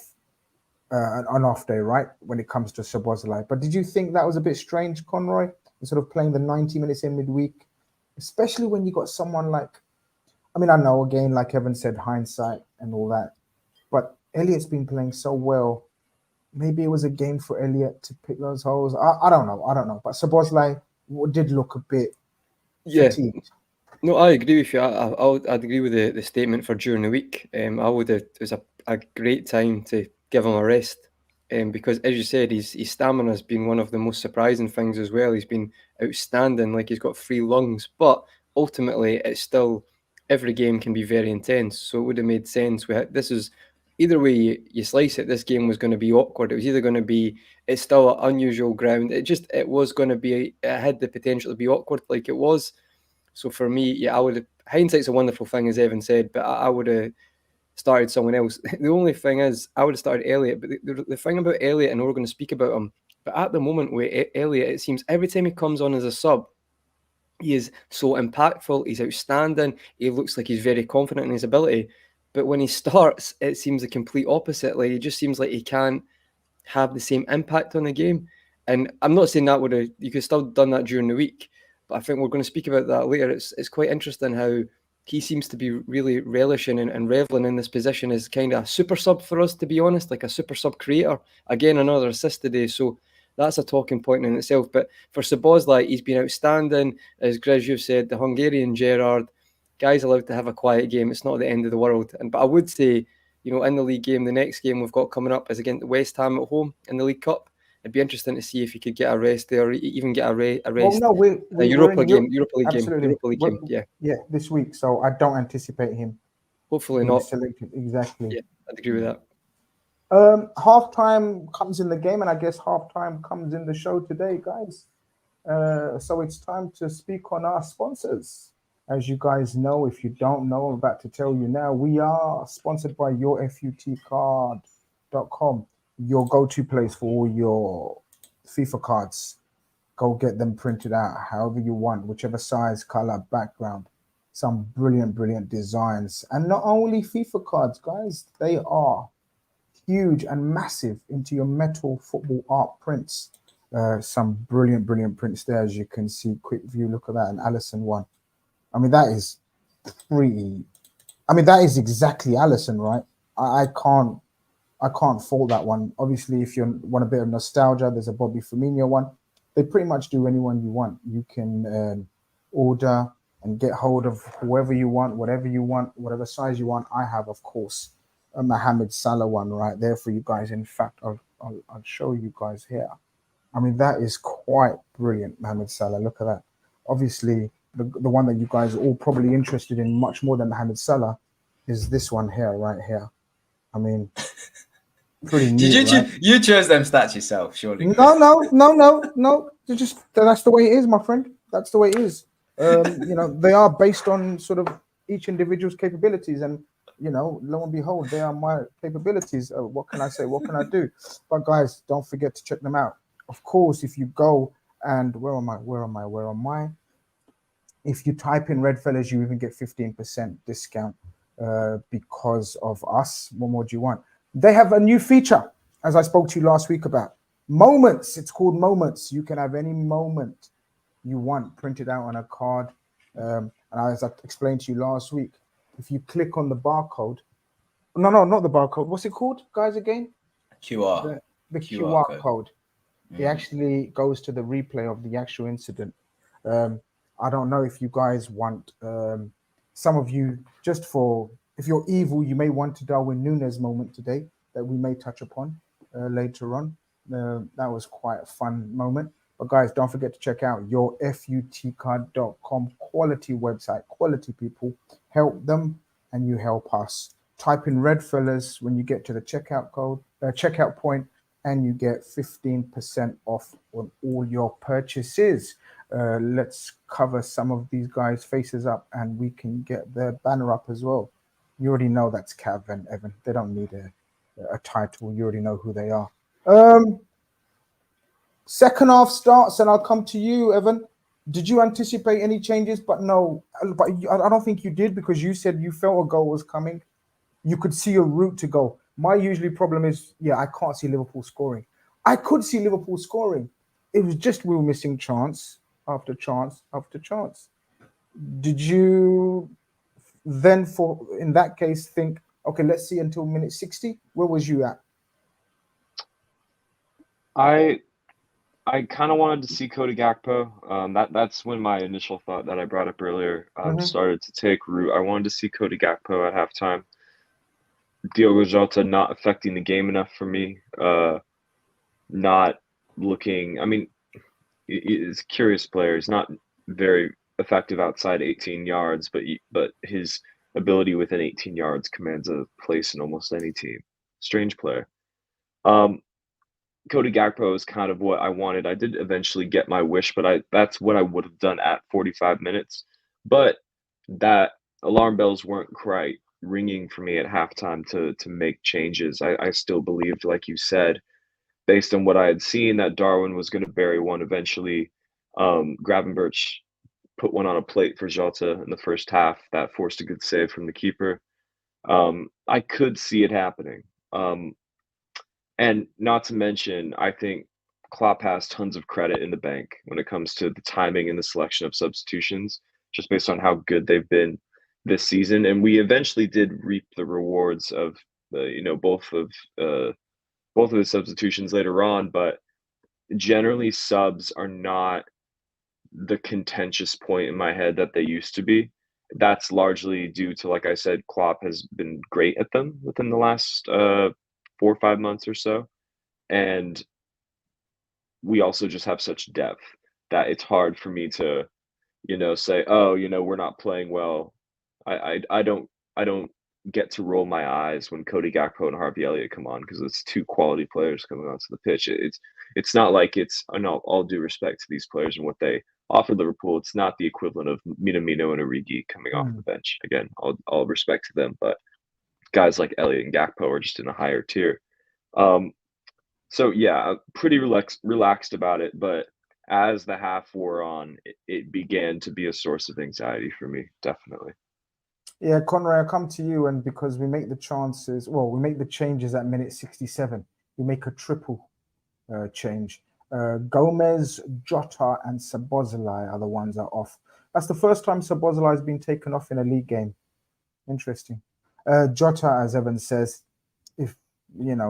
an off day, right, when it comes to Szoboszlai. But did you think that was a bit strange, Conroy, instead of playing the 90 minutes in midweek? Especially when you got someone like, I mean, I know, again, like Evan said, hindsight and all that, but Elliot's been playing so well. Maybe it was a game for Elliot to pick those holes. I don't know. But Szoboszlai did look a bit fatigued. No, I agree with you. I'd agree with the statement for during the week. It was a great time to give him a rest. Because, as you said, his stamina has been one of the most surprising things as well. He's been outstanding, like he's got 3 lungs. But ultimately, it's still, every game can be very intense. So it would have made sense. This is, either way you slice it, this game was going to be awkward. It was either going to be, it's still an unusual ground. It was going to be, it had the potential to be awkward like it was. So for me, yeah, hindsight's a wonderful thing, as Evan said, but I would have started someone else. The only thing is, I would have started Elliot, but the thing about Elliot, and we're going to speak about him, but at the moment with Elliot, it seems every time he comes on as a sub, he is so impactful, he's outstanding, he looks like he's very confident in his ability, but when he starts, it seems the complete opposite. Like, it just seems like he can't have the same impact on the game. And I'm not saying that you could still done that during the week, but I think we're going to speak about that later. It's quite interesting how he seems to be really relishing and reveling in this position as kind of a super sub for us, to be honest, like a super sub creator. Again, another assist today. So that's a talking point in itself. But for Szoboszlai, he's been outstanding. As Grizz, you've said, the Hungarian Gerrard, guy's allowed to have a quiet game. It's not the end of the world. But I would say, you know, in the league game, the next game we've got coming up is against West Ham at home in the League Cup. It'd be interesting to see if he could get a rest there, or even get a rest. Well, no, we're Europa League game. Yeah, this week. So I don't anticipate him. Hopefully not Selected. Exactly. Yeah, I'd agree with that. Halftime comes in the game, and I guess halftime comes in the show today, guys. So it's time to speak on our sponsors. As you guys know, if you don't know, I'm about to tell you now, we are sponsored by yourfutcard.com, your go-to place for all your FIFA cards. Go get them printed out however you want, whichever size, color, background. Some brilliant, brilliant designs. And not only FIFA cards, guys, they are huge and massive into your metal football art prints. Some brilliant, brilliant prints there, as you can see. Quick view, look at that, an Allison one. I mean, that is pretty. I mean, that is exactly Allison, right? I can't fault that one. Obviously, if you want a bit of nostalgia, there's a Bobby Firmino one. They pretty much do anyone you want. You can order and get hold of whoever you want, whatever you want, whatever size you want. I have, of course, a Mohamed Salah one right there for you guys. In fact, I'll show you guys here. I mean, that is quite brilliant, Mohamed Salah. Look at that. Obviously, the one that you guys are all probably interested in much more than Mohamed Salah is this one here, right here. I mean, pretty neat, Did you right? you chose them stats yourself, surely? No. That's the way it is, my friend. That's the way it is. You know, they are based on sort of each individual's capabilities, and you know, lo and behold, they are my capabilities. What can I say? What can I do? But guys, don't forget to check them out. Of course, if you go and where am I? If you type in Redfellas, you even get 15% discount because of us. What more do you want? They have a new feature, as I spoke to you last week about. Moments. It's called Moments. You can have any moment you want printed out on a card. And as I explained to you last week, if you click on the barcode, no, not the barcode. What's it called, guys, again? QR. The QR code. Mm. It actually goes to the replay of the actual incident. I don't know if you guys want, some of you, just for, if you're evil, you may want a Darwin Nunes moment today that we may touch upon later on. That was quite a fun moment. But guys, don't forget to check out your futcard.com quality website, quality people. Help them and you help us. Type in Redfellas when you get to the checkout point, and you get 15% off on all your purchases. Let's cover some of these guys' faces up, and we can get their banner up as well. You already know that's Cav and Evan. They don't need a title. You already know who they are. Second half starts, and I'll come to you, Evan. Did you anticipate any changes? But no, but I don't think you did, because you said you felt a goal was coming. You could see a route to go. My usually problem is, I can't see Liverpool scoring. I could see Liverpool scoring. It was just we were missing chance after chance after chance. Did you then, in that case, think, okay, let's see until minute 60? Where was you at? I kind of wanted to see Cody Gakpo. That's when my initial thought that I brought up earlier started to take root. I wanted to see Cody Gakpo at halftime. Diogo Jota not affecting the game enough for me. Not looking. I mean, he's a curious player. He's not very effective outside 18 yards, but his ability within 18 yards commands a place in almost any team. Strange player. Cody Gakpo is kind of what I wanted. I did eventually get my wish, but that's what I would have done at 45 minutes. But that alarm bells weren't quite ringing for me at halftime to make changes. I still believed, like you said, based on what I had seen, that Darwin was going to bury one eventually. Gravenberch put one on a plate for Jota in the first half that forced a good save from the keeper. I could see it happening. And not to mention, I think Klopp has tons of credit in the bank when it comes to the timing and the selection of substitutions, just based on how good they've been this season. And we eventually did reap the rewards of, both of the substitutions later on. But generally, subs are not the contentious point in my head that they used to be. That's largely due to, like I said, Klopp has been great at them within the last 4 or 5 months or so. And we also just have such depth that it's hard for me to, say, oh, we're not playing well. I don't get to roll my eyes when Cody Gakpo and Harvey Elliott come on, because it's two quality players coming onto the pitch. It's not like it's, all due respect to these players and what they offer Liverpool. It's not the equivalent of Minamino and Origi coming off the bench. Again, all respect to them, but guys like Elliott and Gakpo are just in a higher tier. So yeah, pretty relaxed about it, but as the half wore on, it began to be a source of anxiety for me, definitely. Yeah, Conrad, I come to you, and because we make the changes at minute 67, we make a triple change. Gomez, Jota, and Szoboszlai are the ones that are off. That's the first time Szoboszlai has been taken off in a league game. Interesting. Jota, as Evan says, if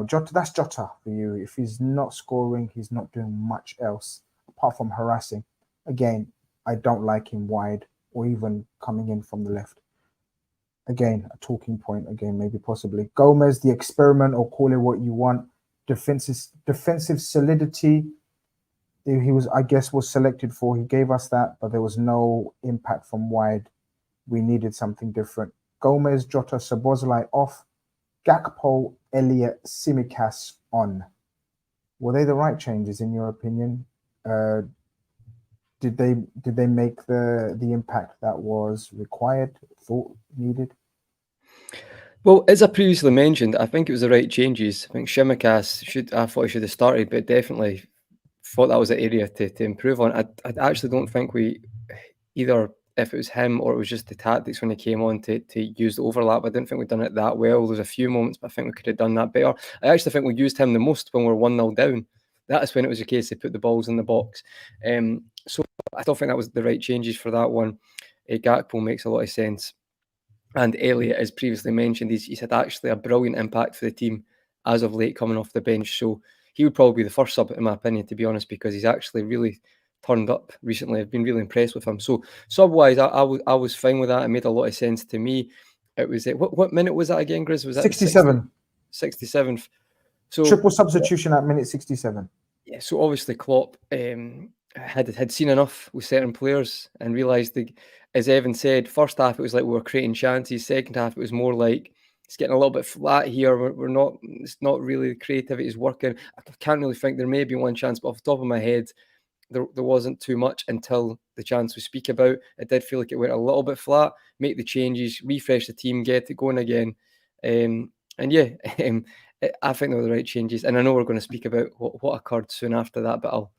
Jota, that's Jota for you. If he's not scoring, he's not doing much else apart from harassing. Again, I don't like him wide or even coming in from the left. Again, a talking point. Again, maybe possibly Gomez, the experiment, or call it what you want. Defensive solidity. He was, I guess, was selected for. He gave us that, but there was no impact from wide. We needed something different. Gomez, Jota, Szoboszlai off. Gakpo, Elliott, Tsimikas on. Were they the right changes in your opinion? Did they make the impact that was required, thought needed? Well, as I previously mentioned, I think it was the right changes. I think Tsimikas I thought he should have started, but definitely thought that was an area to improve on. I actually don't think we either, if it was him or it was just the tactics when he came on to use the overlap. I didn't think we'd done it that well. There's a few moments, but I think we could have done that better. I actually think we used him the most when we were 1-0 down. That is when it was a case they put the balls in the box. So I still think that was the right changes for that one. Gakpo makes a lot of sense. And Elliott, as previously mentioned, he's had actually a brilliant impact for the team as of late coming off the bench. So he would probably be the first sub, in my opinion, to be honest, because he's actually really turned up recently. I've been really impressed with him. So sub-wise, I was fine with that. It made a lot of sense to me. It was what minute was that again, Grizz? Was that 67? 67th. So triple substitution at minute 67. Yeah, so obviously Klopp had seen enough with certain players and realised, as Evan said, first half it was like we were creating chances. Second half it was more like it's getting a little bit flat here. We're not. It's not really creativity is working. I can't really think there may be one chance, but off the top of my head, there wasn't too much until the chance we speak about. It did feel like it went a little bit flat. Make the changes, refresh the team, get it going again, and yeah. I think they were the right changes, and I know we're going to speak about what occurred soon after that. But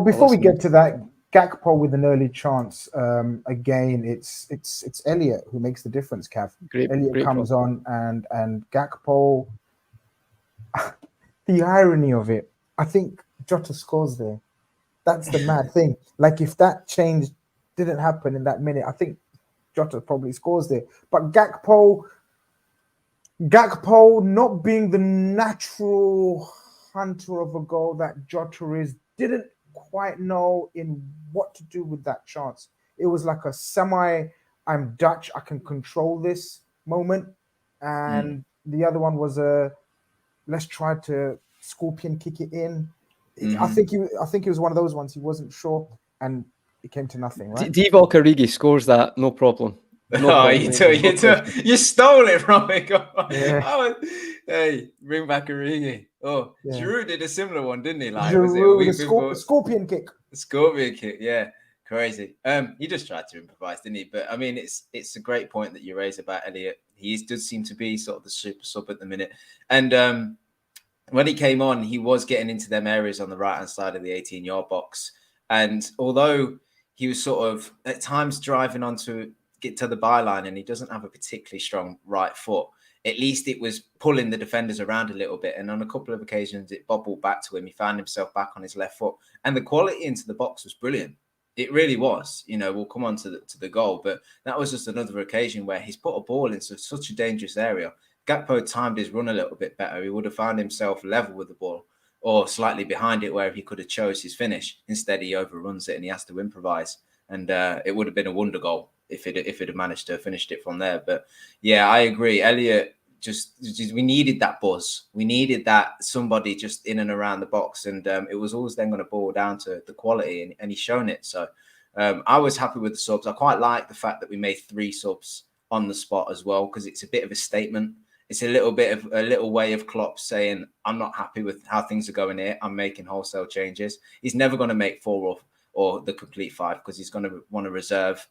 before we get to that, Gakpo with an early chance. Again, it's Elliott who makes the difference. Cav. Elliott comes on, and Gakpo. The irony of it, I think Jota scores there. That's the mad thing. Like if that change didn't happen in that minute, I think Jota probably scores there. But Gakpo not being the natural hunter of a goal that Jota is, didn't quite know in what to do with that chance. It was like a I'm Dutch, I can control this moment. And the other one was let's try to scorpion kick it in. I think it was one of those ones he wasn't sure, and it came to nothing, right? Divock Origi scores that, no problem. You stole it from me. Yeah. Hey, bring back Origi. Oh, yeah. Giroud did a similar one, didn't he? Like, Giroud, scorpion kick. Scorpion kick, yeah, crazy. He just tried to improvise, didn't he? But I mean, it's a great point that you raise about Elliott. He does seem to be sort of the super sub at the minute, and when he came on, he was getting into them areas on the right hand side of the 18-yard box, and although he was sort of at times driving onto get to the byline and he doesn't have a particularly strong right foot, at least it was pulling the defenders around a little bit. And on a couple of occasions, it bobbled back to him. He found himself back on his left foot. And the quality into the box was brilliant. It really was. We'll come on to the goal. But that was just another occasion where he's put a ball into such a dangerous area. Gakpo timed his run a little bit better. He would have found himself level with the ball or slightly behind it where he could have chose his finish. Instead, he overruns it and he has to improvise. And it would have been a wonder goal if it had managed to have finished it from there. But yeah, I agree. Elliott, just we needed that buzz. We needed that somebody just in and around the box. And it was always then going to boil down to the quality, and he's shown it. So I was happy with the subs. I quite like the fact that we made 3 subs on the spot as well, because it's a bit of a statement. It's a little way of Klopp saying, I'm not happy with how things are going here. I'm making wholesale changes. He's never going to make 4 or the complete 5, because he's going to want to reserve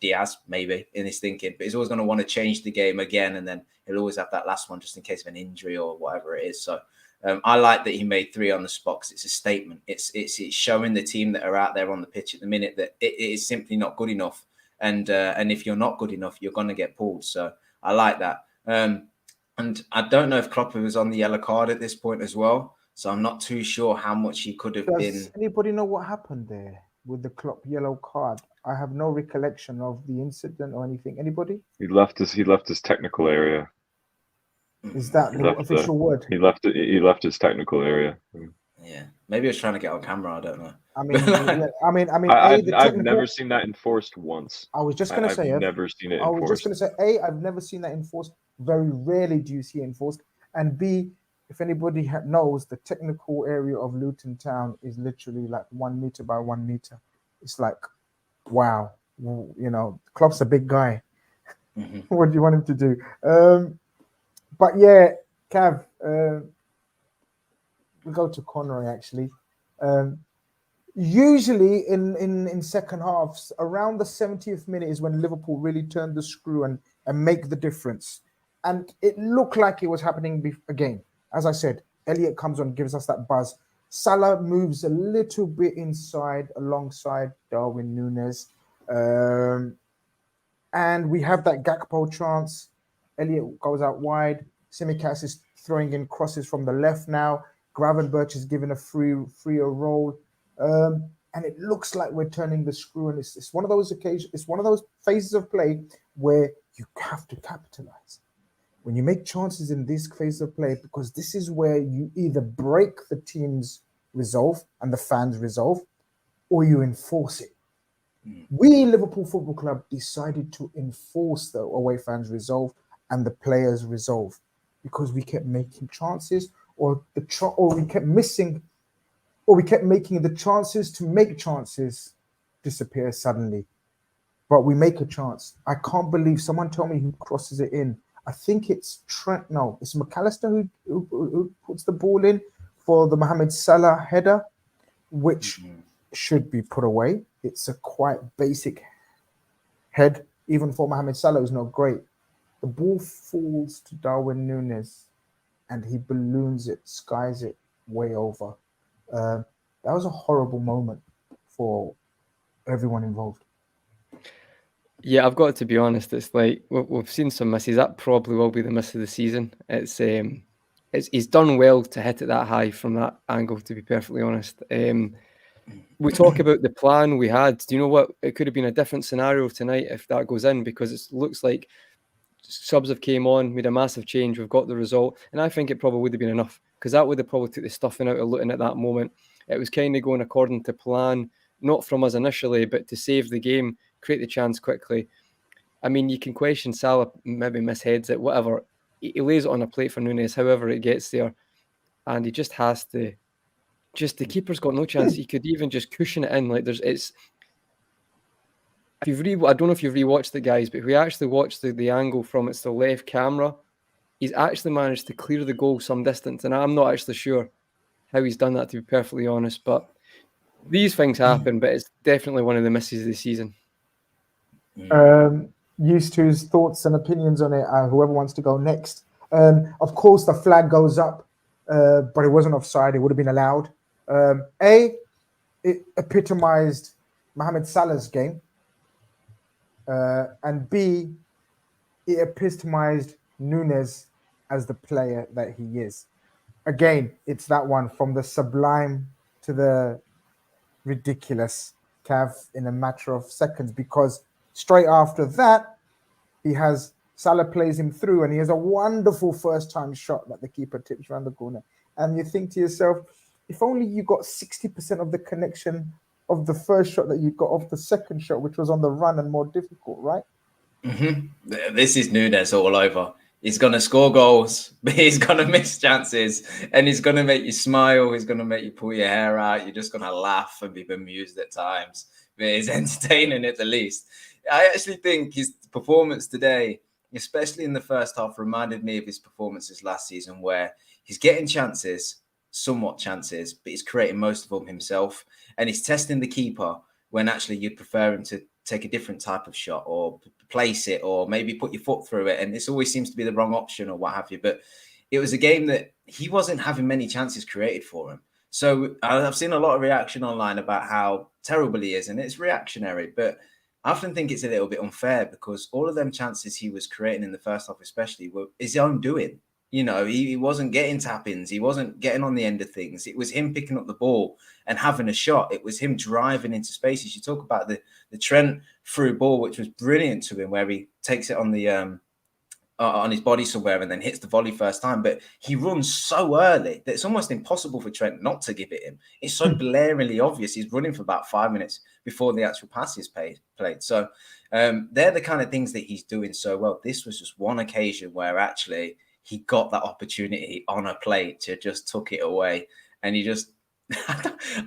Diaz maybe in his thinking, but he's always going to want to change the game again, and then he'll always have that last one just in case of an injury or whatever it is. So I like that he made 3 on the spot, because it's a statement. It's showing the team that are out there on the pitch at the minute that it is simply not good enough, and if you're not good enough, you're going to get pulled. So I like that. And I don't know if Klopp was on the yellow card at this point as well, so I'm not too sure how much he could have been. Does anybody know what happened there with the Klopp yellow card? I have no recollection of the incident or anything. Anybody? He left his technical area. Is that the official word? He left his technical area. Yeah, maybe he was trying to get on camera. I don't know. I've never seen that enforced once. I was just going to say, I've never seen it enforced. I was just going to say, I've never seen that enforced. Very rarely do you see it enforced. And B, if anybody knows, the technical area of Luton Town is literally like 1 meter by 1 meter. It's like, wow, you know, Klopp's a big guy. Mm-hmm. What do you want him to do? But yeah, Cav, we go to Conroy actually. Usually in second halves, around the 70th minute is when Liverpool really turn the screw and make the difference. And it looked like it was happening again. As I said, Elliott comes on, gives us that buzz. Salah moves a little bit inside alongside Darwin Nunes. And we have that Gakpo chance. Elliott goes out wide. Tsimikas is throwing in crosses from the left now. Gravenberch is given a freer role. And it looks like we're turning the screw. And it's one of those occasions, it's one of those phases of play where you have to capitalize. When you make chances in this phase of play, because this is where you either break the team's resolve and the fans' resolve, or you enforce it. We, Liverpool Football Club, decided to enforce the away fans' resolve and the players' resolve, because we kept making chances, or we kept missing, or we kept making the chances to make chances disappear suddenly. But we make a chance. I can't believe someone told me who crosses it in. I think it's Trent. No, it's McAllister who puts the ball in for the Mohamed Salah header, which should be put away. It's a quite basic head, even for Mohamed Salah, who's not great. The ball falls to Darwin Nunes, and he balloons it, skies it way over. That was a horrible moment for everyone involved. Yeah, I've got to be honest. It's like we've seen some misses. That probably will be the miss of the season. It's he's done well to hit it that high from that angle, to be perfectly honest. We talk about the plan we had. Do you know what? It could have been a different scenario tonight if that goes in, because it looks like subs have came on, made a massive change. We've got the result, and I think it probably would have been enough, because that would have probably took the stuffing out of Luton at that moment. It was kind of going according to plan, not from us initially, but to save the game, create the chance quickly. I mean, you can question Salah, maybe misheads it, whatever. He lays it on a plate for Nunes, however it gets there, and he just has to. Just the keeper's got no chance. He could even just cushion it in. Like if you've I don't know if you've rewatched it, guys, but if we actually watch the angle from it's the left camera, he's actually managed to clear the goal some distance, and I'm not actually sure how he's done that, to be perfectly honest. But these things happen, but it's definitely one of the misses of the season. Used to his thoughts and opinions on it. Whoever wants to go next. Of course, the flag goes up, but it wasn't offside. It would have been allowed. It epitomized Mohamed Salah's game, and B, it epitomized Nunes as the player that he is. Again, it's that one, from the sublime to the ridiculous, Cav, in a matter of seconds, because straight after that, he has Salah plays him through, and he has a wonderful first-time shot that the keeper tips around the corner. And you think to yourself, if only you got 60% of the connection of the first shot that you got off the second shot, which was on the run and more difficult, right? Mm-hmm. This is Nunes all over. He's going to score goals, but he's going to miss chances, and he's going to make you smile. He's going to make you pull your hair out. You're just going to laugh and be bemused at times, but he's entertaining at the least. I actually think his performance today, especially in the first half, reminded me of his performances last season, where he's getting chances, somewhat chances, but he's creating most of them himself, and he's testing the keeper when actually you'd prefer him to take a different type of shot or place it or maybe put your foot through it. And this always seems to be the wrong option or what have you. But it was a game that he wasn't having many chances created for him. So I've seen a lot of reaction online about how terrible he is, and it's reactionary. But I often think it's a little bit unfair because all of them chances he was creating in the first half, especially, were his own doing. You know, he wasn't getting tap-ins. He wasn't getting on the end of things. It was him picking up the ball and having a shot. It was him driving into spaces. You talk about the Trent through ball, which was brilliant to him, where he takes it on the on his body somewhere and then hits the volley first time. But he runs so early that it's almost impossible for Trent not to give it him. It's so blaringly obvious. He's running for about 5 minutes before the actual pass is played. So they're the kind of things that he's doing so well. This was just one occasion where actually he got that opportunity on a plate to just took it away. And he just,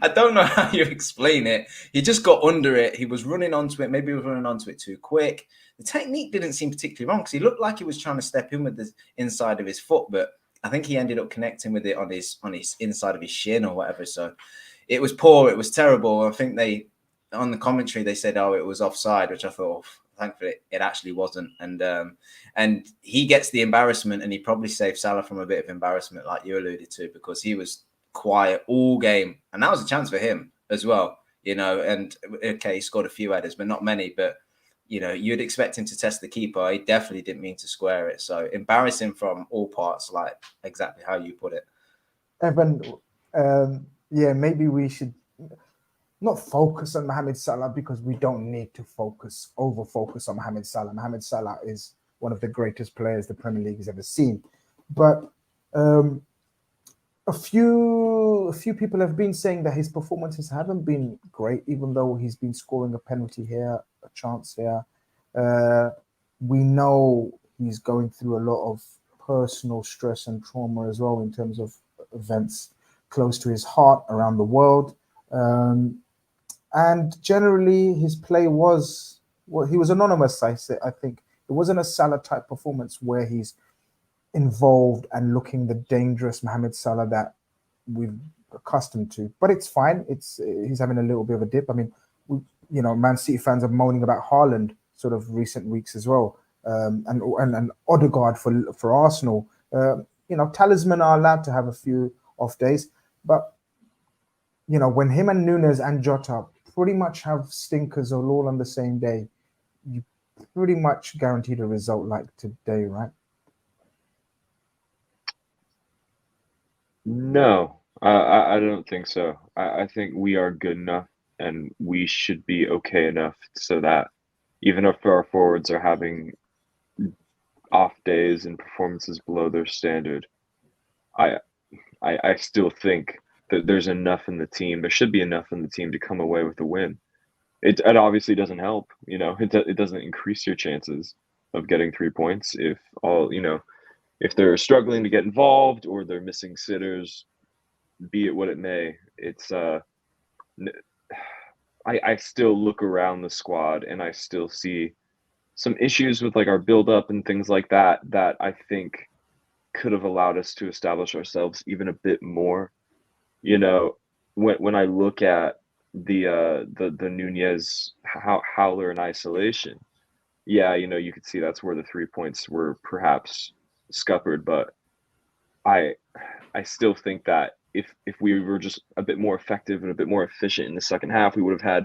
I don't know how you explain it. He just got under it. He was running onto it. Maybe he was running onto it too quick. The technique didn't seem particularly wrong because he looked like he was trying to step in with the inside of his foot, but I think he ended up connecting with it on his inside of his shin or whatever. So it was poor. It was terrible. I think on the commentary, they said, oh, it was offside, which I thought, thankfully, it actually wasn't. And he gets the embarrassment, and he probably saved Salah from a bit of embarrassment, like you alluded to, because he was quiet all game. And that was a chance for him as well, you know. And, okay, he scored a few headers, but not many. But, you know, you'd expect him to test the keeper. He definitely didn't mean to square it. So embarrassing from all parts, like exactly how you put it. Evan, yeah, maybe we should not focus on Mohamed Salah because we don't need to over focus on Mohamed Salah. Mohamed Salah is one of the greatest players the Premier League has ever seen. But a few people have been saying that his performances haven't been great, even though he's been scoring a penalty here, a chance here. We know he's going through a lot of personal stress and trauma as well in terms of events close to his heart around the world. And generally, his play was, well, he was anonymous, I think. It wasn't a Salah type performance where he's involved and looking the dangerous Mohamed Salah that we've accustomed to. But it's fine. He's having a little bit of a dip. I mean, Man City fans are moaning about Haaland sort of recent weeks as well, and Odegaard for Arsenal. Talisman are allowed to have a few off days, but when him and Nunes and Jota pretty much have stinkers all on the same day, you pretty much guaranteed a result like today, right? No, I don't think so. I think we are good enough and we should be okay enough so that even if our forwards are having off days and performances below their standard, I still think that there's enough in the team. There should be enough in the team to come away with a win. It obviously doesn't help, it doesn't increase your chances of getting 3 points if they're struggling to get involved or they're missing sitters, be it what it may. It's I still look around the squad and I still see some issues with like our build up and things like that I think could have allowed us to establish ourselves even a bit more. When I look at the Nunes howler in isolation, yeah, you could see that's where the 3 points were perhaps scuppered, but I still think that if we were just a bit more effective and a bit more efficient in the second half, we would have had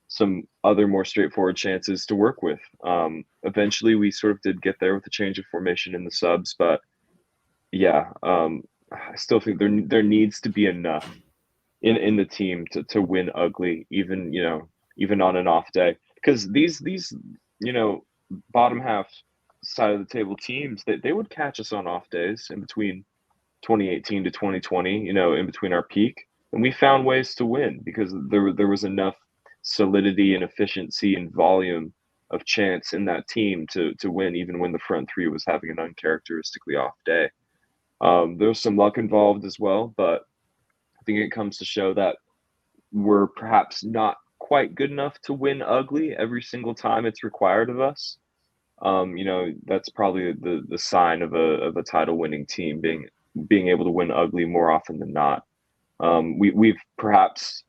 some other more straightforward chances to work with. Eventually, we sort of did get there with the change of formation in the subs, but yeah, I still think there needs to be enough in the team to win ugly, even on an off day, because these bottom half side of the table teams, they would catch us on off days in between 2018 to 2020, in between our peak, and we found ways to win because there was enough solidity and efficiency and volume of chance in that team to win, even when the front three was having an uncharacteristically off day. There's some luck involved as well, but I think it comes to show that we're perhaps not quite good enough to win ugly every single time it's required of us. That's probably the sign of a title winning team being able to win ugly more often than not. We've perhaps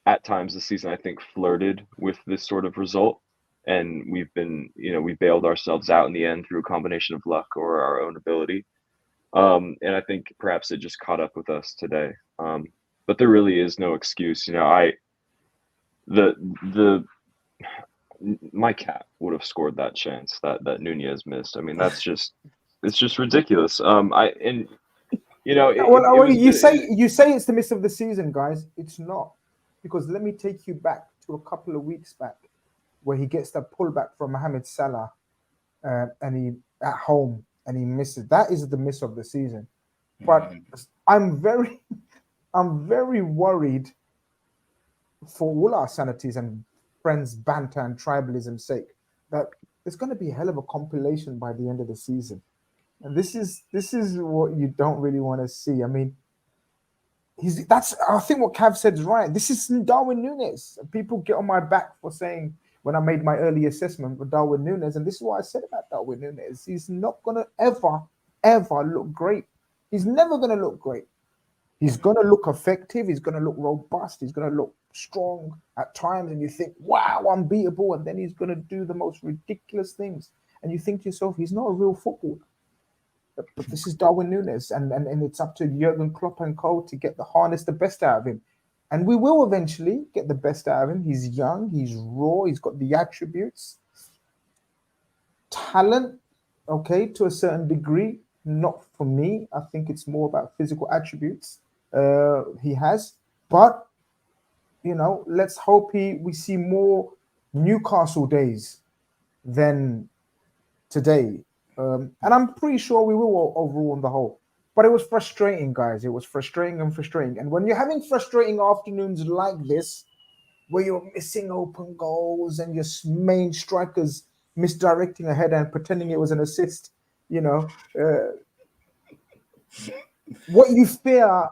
at times this season, I think, flirted with this sort of result, and we bailed ourselves out in the end through a combination of luck or our own ability. And I think perhaps it just caught up with us today. But there really is no excuse. My cat would have scored that chance that Nunez missed. I mean, it's just ridiculous. You say it's the miss of the season, guys. It's not, because let me take you back to a couple of weeks back where he gets the pullback from Mohamed Salah, and he at home and he misses. That is the miss of the season. But I'm very worried for all our sanities and friends' banter and tribalism's sake that there's going to be a hell of a compilation by the end of the season. And this is what you don't really want to see. I mean, I think what Cav said is right. This is Darwin Nunes. People get on my back for saying, when I made my early assessment for Darwin Nunes, and this is what I said about Darwin Nunes, he's not going to ever look great. He's never going to look great. He's going to look effective. He's going to look robust. He's going to look strong at times. And you think, wow, unbeatable. And then he's going to do the most ridiculous things. And you think to yourself, he's not a real footballer. But this is Darwin Nunes. And it's up to Jurgen Klopp and co to harness the best out of him. And we will eventually get the best out of him. He's young. He's raw. He's got the attributes. Talent, okay, to a certain degree. Not for me. I think it's more about physical attributes. He has, but let's hope we see more Newcastle days than today, and I'm pretty sure we will overall on the whole. But it was frustrating, guys. It was frustrating, and when you're having frustrating afternoons like this, where you're missing open goals and your main strikers misdirecting a header and pretending it was an assist, what you fear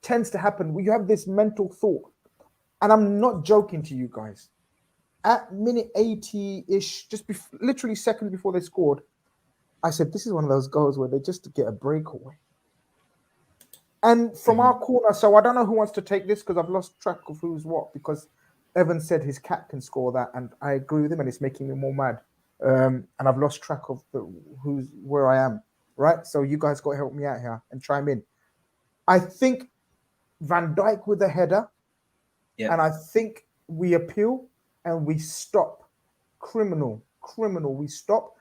tends to happen when you have this mental thought. And I'm not joking to you guys. At minute 80-ish, literally seconds before they scored, I said, this is one of those goals where they just get a breakaway. And from our corner, so I don't know who wants to take this because I've lost track of who's what, because Evan said his cat can score that, and I agree with him, and it's making me more mad. And I've lost track of where I am, right? So you guys got to help me out here and chime in. I think Van Dijk with a header, and I think we appeal and we stop. Criminal. We stop.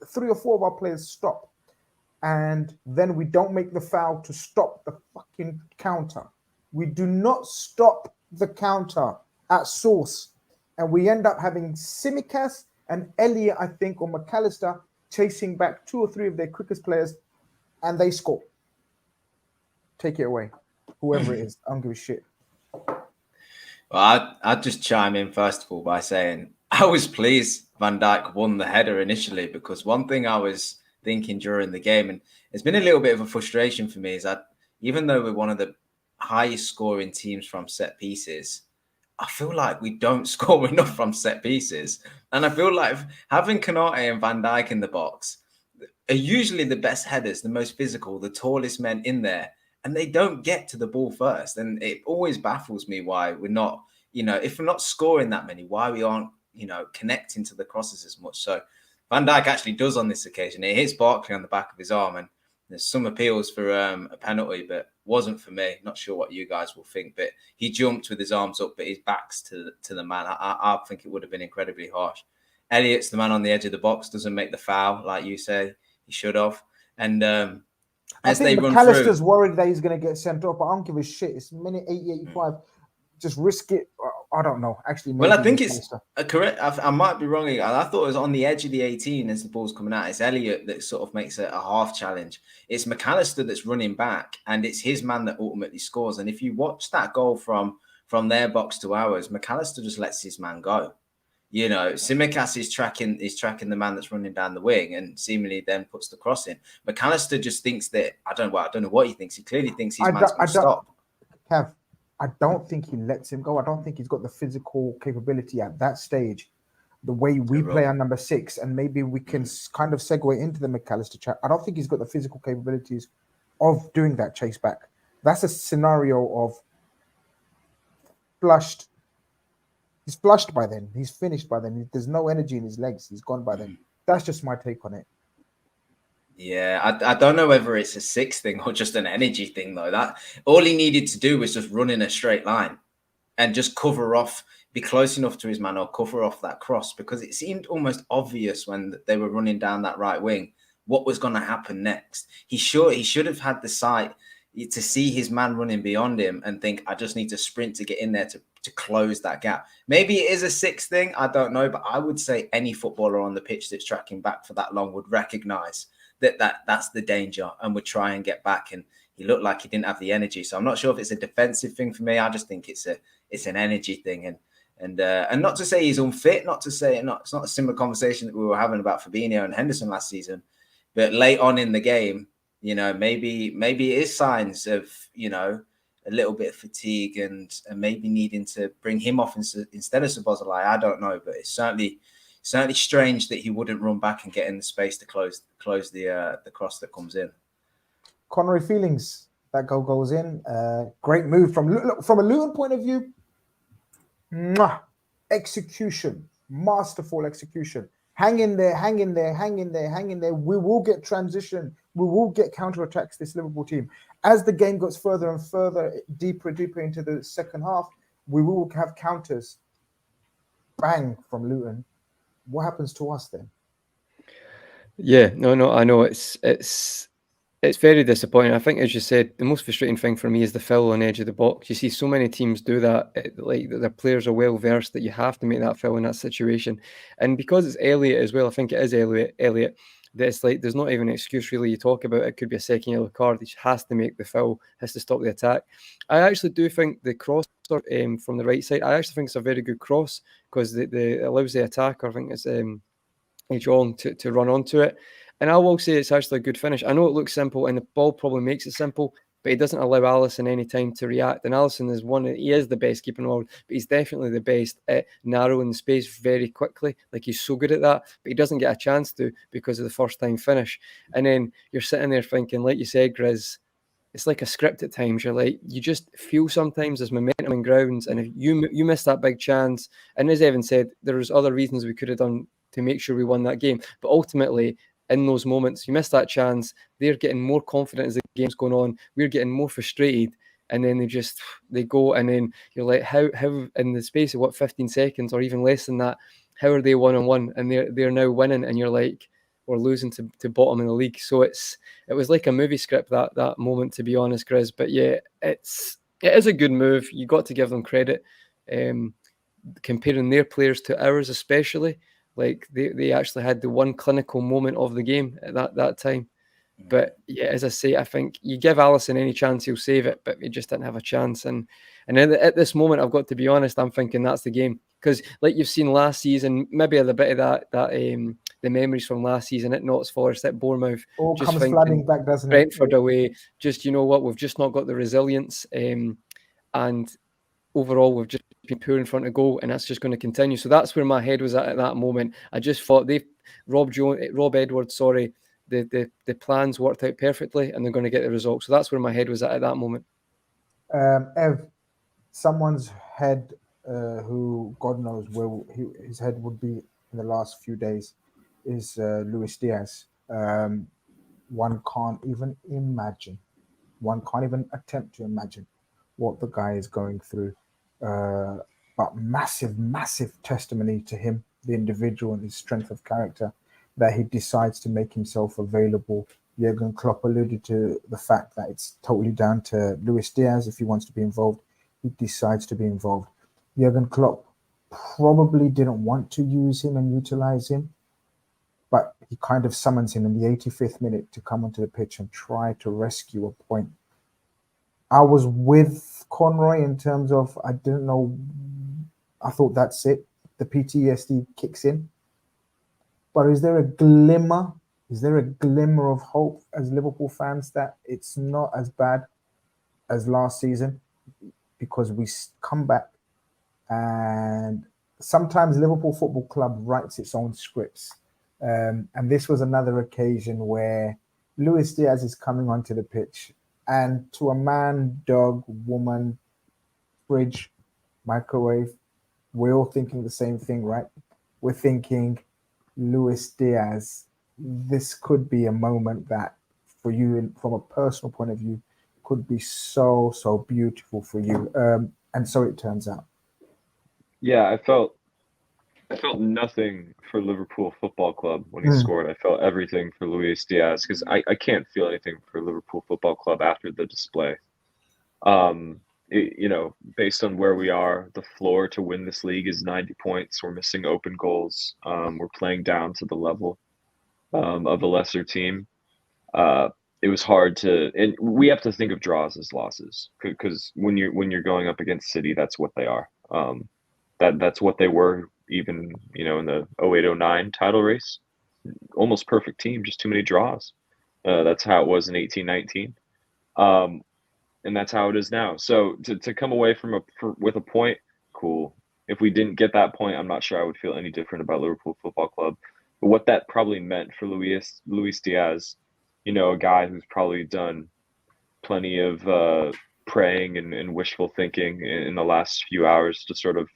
3 or 4 of our players stop, and then we don't make the foul to stop the fucking counter. We do not stop the counter at source, and we end up having Tsimikas and Elliott, I think, or McAllister chasing back 2 or 3 of their quickest players, and they score. Take it away. Whoever it is, I don't give a shit. Well, I'd just chime in first of all by saying I was pleased Van Dijk won the header initially, because one thing I was thinking during the game, and it's been a little bit of a frustration for me, is that even though we're one of the highest scoring teams from set pieces, I feel like we don't score enough from set pieces. And I feel like having Konate and Van Dijk in the box are usually the best headers, the most physical, the tallest men in there, and they don't get to the ball first. And it always baffles me why we're not, if we're not scoring that many, why we aren't, connecting to the crosses as much. So Van Dijk actually does on this occasion. It hits Barkley on the back of his arm, and there's some appeals for a penalty, but wasn't for me. Not sure what you guys will think, but he jumped with his arms up, but his back's to the man. I think it would have been incredibly harsh. Elliott's the man on the edge of the box, doesn't make the foul, like you say. He should have. And as they run through, McAllister's worried that he's going to get sent off, but I don't give a shit. It's minute 80, 85. Just risk it. I don't know. Actually, well, I think it's correct. I might be wrong. I thought it was on the edge of the 18 as the ball's coming out. It's Elliott that sort of makes it a half challenge. It's McAllister that's running back, and it's his man that ultimately scores. And if you watch that goal from their box to ours, McAllister just lets his man go. You know, Tsimikas is tracking the man that's running down the wing and seemingly then puts the cross in. McAllister just thinks that I don't know what he thinks. He clearly thinks his man's going to stop. Kev, I don't think he lets him go. I don't think he's got the physical capability at that stage. The way we play on number 6, and maybe we can kind of segue into the McAllister chat. I don't think he's got the physical capabilities of doing that chase back. That's a scenario of flushed. He's flushed by then. He's finished by then. There's no energy in his legs. He's gone by then. That's just my take on it. Yeah, I don't know whether it's a 6 thing or just an energy thing, though. That all he needed to do was just run in a straight line and just cover off, be close enough to his man or cover off that cross, because it seemed almost obvious when they were running down that right wing what was going to happen next. He should have had the sight to see his man running beyond him and think, I just need to sprint to get in there to close that gap. Maybe it is a 6 thing, I don't know, but I would say any footballer on the pitch that's tracking back for that long would recognize that's the danger and would try and get back. And he looked like he didn't have the energy. So I'm not sure if it's a defensive thing for me. I just think it's an energy thing. And not to say he's unfit, not to say it's not a similar conversation that we were having about Fabinho and Henderson last season, but late on in the game, you know, maybe it is signs of, you know, a little bit of fatigue and maybe needing to bring him off instead of Szoboszlai. I don't know, but it's certainly strange that he wouldn't run back and get in the space to close the cross that comes in. Connery, feelings? That goal goes in. Great move from a Luton point of view. Execution, masterful execution. Hang in there. We will get transition. We will get counterattacks, this Liverpool team. As the game goes further and further, deeper into the second half, we will have counters. Bang from Luton. What happens to us then? Yeah, no, I know it's very disappointing. I think, as you said, the most frustrating thing for me is the foul on the edge of the box. You see so many teams do that, like the players are well versed that you have to make that foul in that situation. And because it's Elliott as well, I think it is Elliott, that's like there's not even an excuse really. You talk about it could be a second yellow card. He has to make the foul, has to stop the attack. I actually do think the cross from the right side, I actually think it's a very good cross because it allows the attacker, I think it's John, to run onto it. And I will say it's actually a good finish. I know it looks simple and the ball probably makes it simple, but he doesn't allow Alisson any time to react. And Alisson he is the best keeper in the world, but he's definitely the best at narrowing the space very quickly. Like, he's so good at that, but he doesn't get a chance to because of the first time finish. And then you're sitting there thinking, like you said, Grizz, it's like a script at times. You're like, you just feel sometimes there's momentum in grounds, and if you miss that big chance, and as Evan said, there was other reasons we could have done to make sure we won that game. But ultimately, in those moments, you miss that chance, they're getting more confident as the game's going on, we're getting more frustrated, and then they go, and then you're like, how in the space of 15 seconds or even less than that, how are they 1-on-1 and they're now winning, and you're like, we're losing to bottom in the league. So it was like a movie script that moment, to be honest, Grizz. But yeah, it is a good move. You got to give them credit. Comparing their players to ours, especially, like they actually had the one clinical moment of the game at that time. But yeah, as I say, I think you give Alisson any chance, he'll save it, but he just didn't have a chance. And at this moment, I've got to be honest, I'm thinking that's the game. Because like you've seen last season, maybe a bit of that the memories from last season at Notts Forest, at Bournemouth, All just comes flooding back, doesn't it? Brentford away, just, you know what, we've just not got the resilience, and overall we've just been poor in front of goal, and that's just going to continue. So that's where my head was at that moment. I just thought Rob Edwards, the plans worked out perfectly, and they're going to get the result. So that's where my head was at that moment. Ev, someone's head, who God knows where his head would be in the last few days, is Luis Diaz. One can't even imagine. One can't even attempt to imagine what the guy is going through. But massive, massive testimony to him, the individual, and his strength of character, that he decides to make himself available. Jurgen Klopp alluded to the fact that it's totally down to Luis Diaz. If he wants to be involved, he decides to be involved. Jurgen Klopp probably didn't want to use him and utilize him, but he kind of summons him in the 85th minute to come onto the pitch and try to rescue a point. I was with Conroy in terms of, I didn't know, I thought that's it. the PTSD kicks in. But is there a glimmer? Is there a glimmer of hope as Liverpool fans that it's not as bad as last season? Because we come back, and sometimes Liverpool Football Club writes its own scripts. And this was another occasion where Luis Diaz is coming onto the pitch, and to a man, dog, woman, fridge, microwave, we're all thinking the same thing, right? We're thinking, Luis Diaz, this could be a moment that for you, from a personal point of view, could be so beautiful for you. And so it turns out. Yeah, I felt nothing for Liverpool Football Club when he scored. I felt everything for Luis Diaz, because I can't feel anything for Liverpool Football Club after the display. Based on where we are, the floor to win this league is 90 points. We're missing open goals. We're playing down to the level of a lesser team. It was hard to, and we have to think of draws as losses, because when you're going up against City, that's what they are. That's what they were even in the 08-09 title race. Almost perfect team, just too many draws. That's how it was in 18-19. And that's how it is now. So to come away with a point, cool. If we didn't get that point, I'm not sure I would feel any different about Liverpool Football Club. But what that probably meant for Luis Diaz, a guy who's probably done plenty of praying and wishful thinking in the last few hours to sort of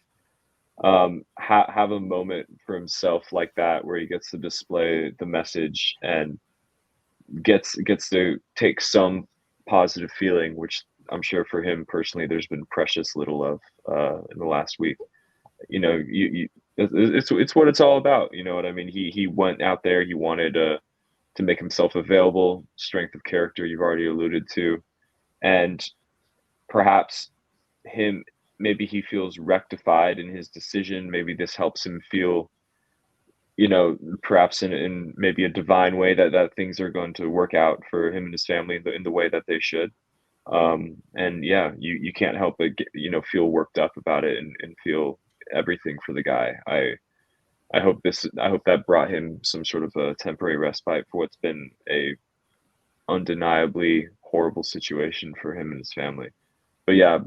have a moment for himself like that, where he gets to display the message and gets to take some positive feeling, which I'm sure for him personally, there's been precious little of in the last week. It's what it's all about. You know what I mean? He went out there. He wanted to make himself available. Strength of character, you've already alluded to, and perhaps maybe he feels rectified in his decision. Maybe this helps him feel, perhaps in maybe a divine way that things are going to work out for him and his family in the way that they should. And yeah, you can't help but feel worked up about it and feel everything for the guy. I hope that brought him some sort of a temporary respite for what's been a undeniably horrible situation for him and his family. But yeah,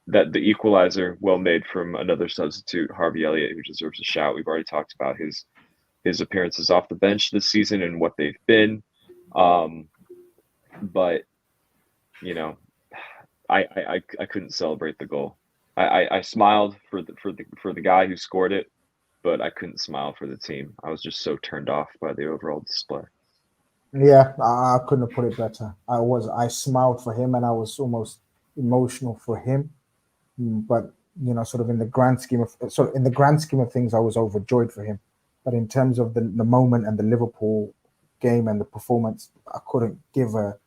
that the equalizer, well made from another substitute, Harvey Elliott, who deserves a shout. We've already talked about his appearances off the bench this season and what they've been. But I couldn't celebrate the goal. I smiled for the guy who scored it, but I couldn't smile for the team. I was just so turned off by the overall display. Yeah, I couldn't have put it better. I smiled for him, and I was almost emotional for him. But sort of in the grand scheme of things, I was overjoyed for him. But in terms of the moment and the Liverpool game and the performance, I couldn't give a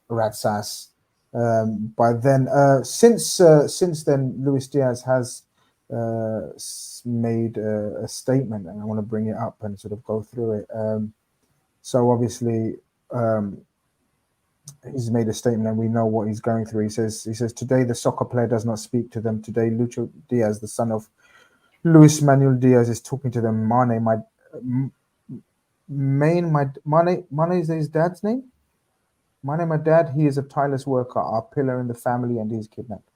rat's ass. By then, since then, Luis Diaz has made a statement, and I want to bring it up and sort of go through it. So obviously, he's made a statement, and we know what he's going through. He says, today the soccer player does not speak to them. Today, Lucho Diaz, the son of Luis Manuel Diaz, is talking to them. Mane is his dad's name. Mane, my dad, he is a tireless worker, our pillar in the family, and he's kidnapped.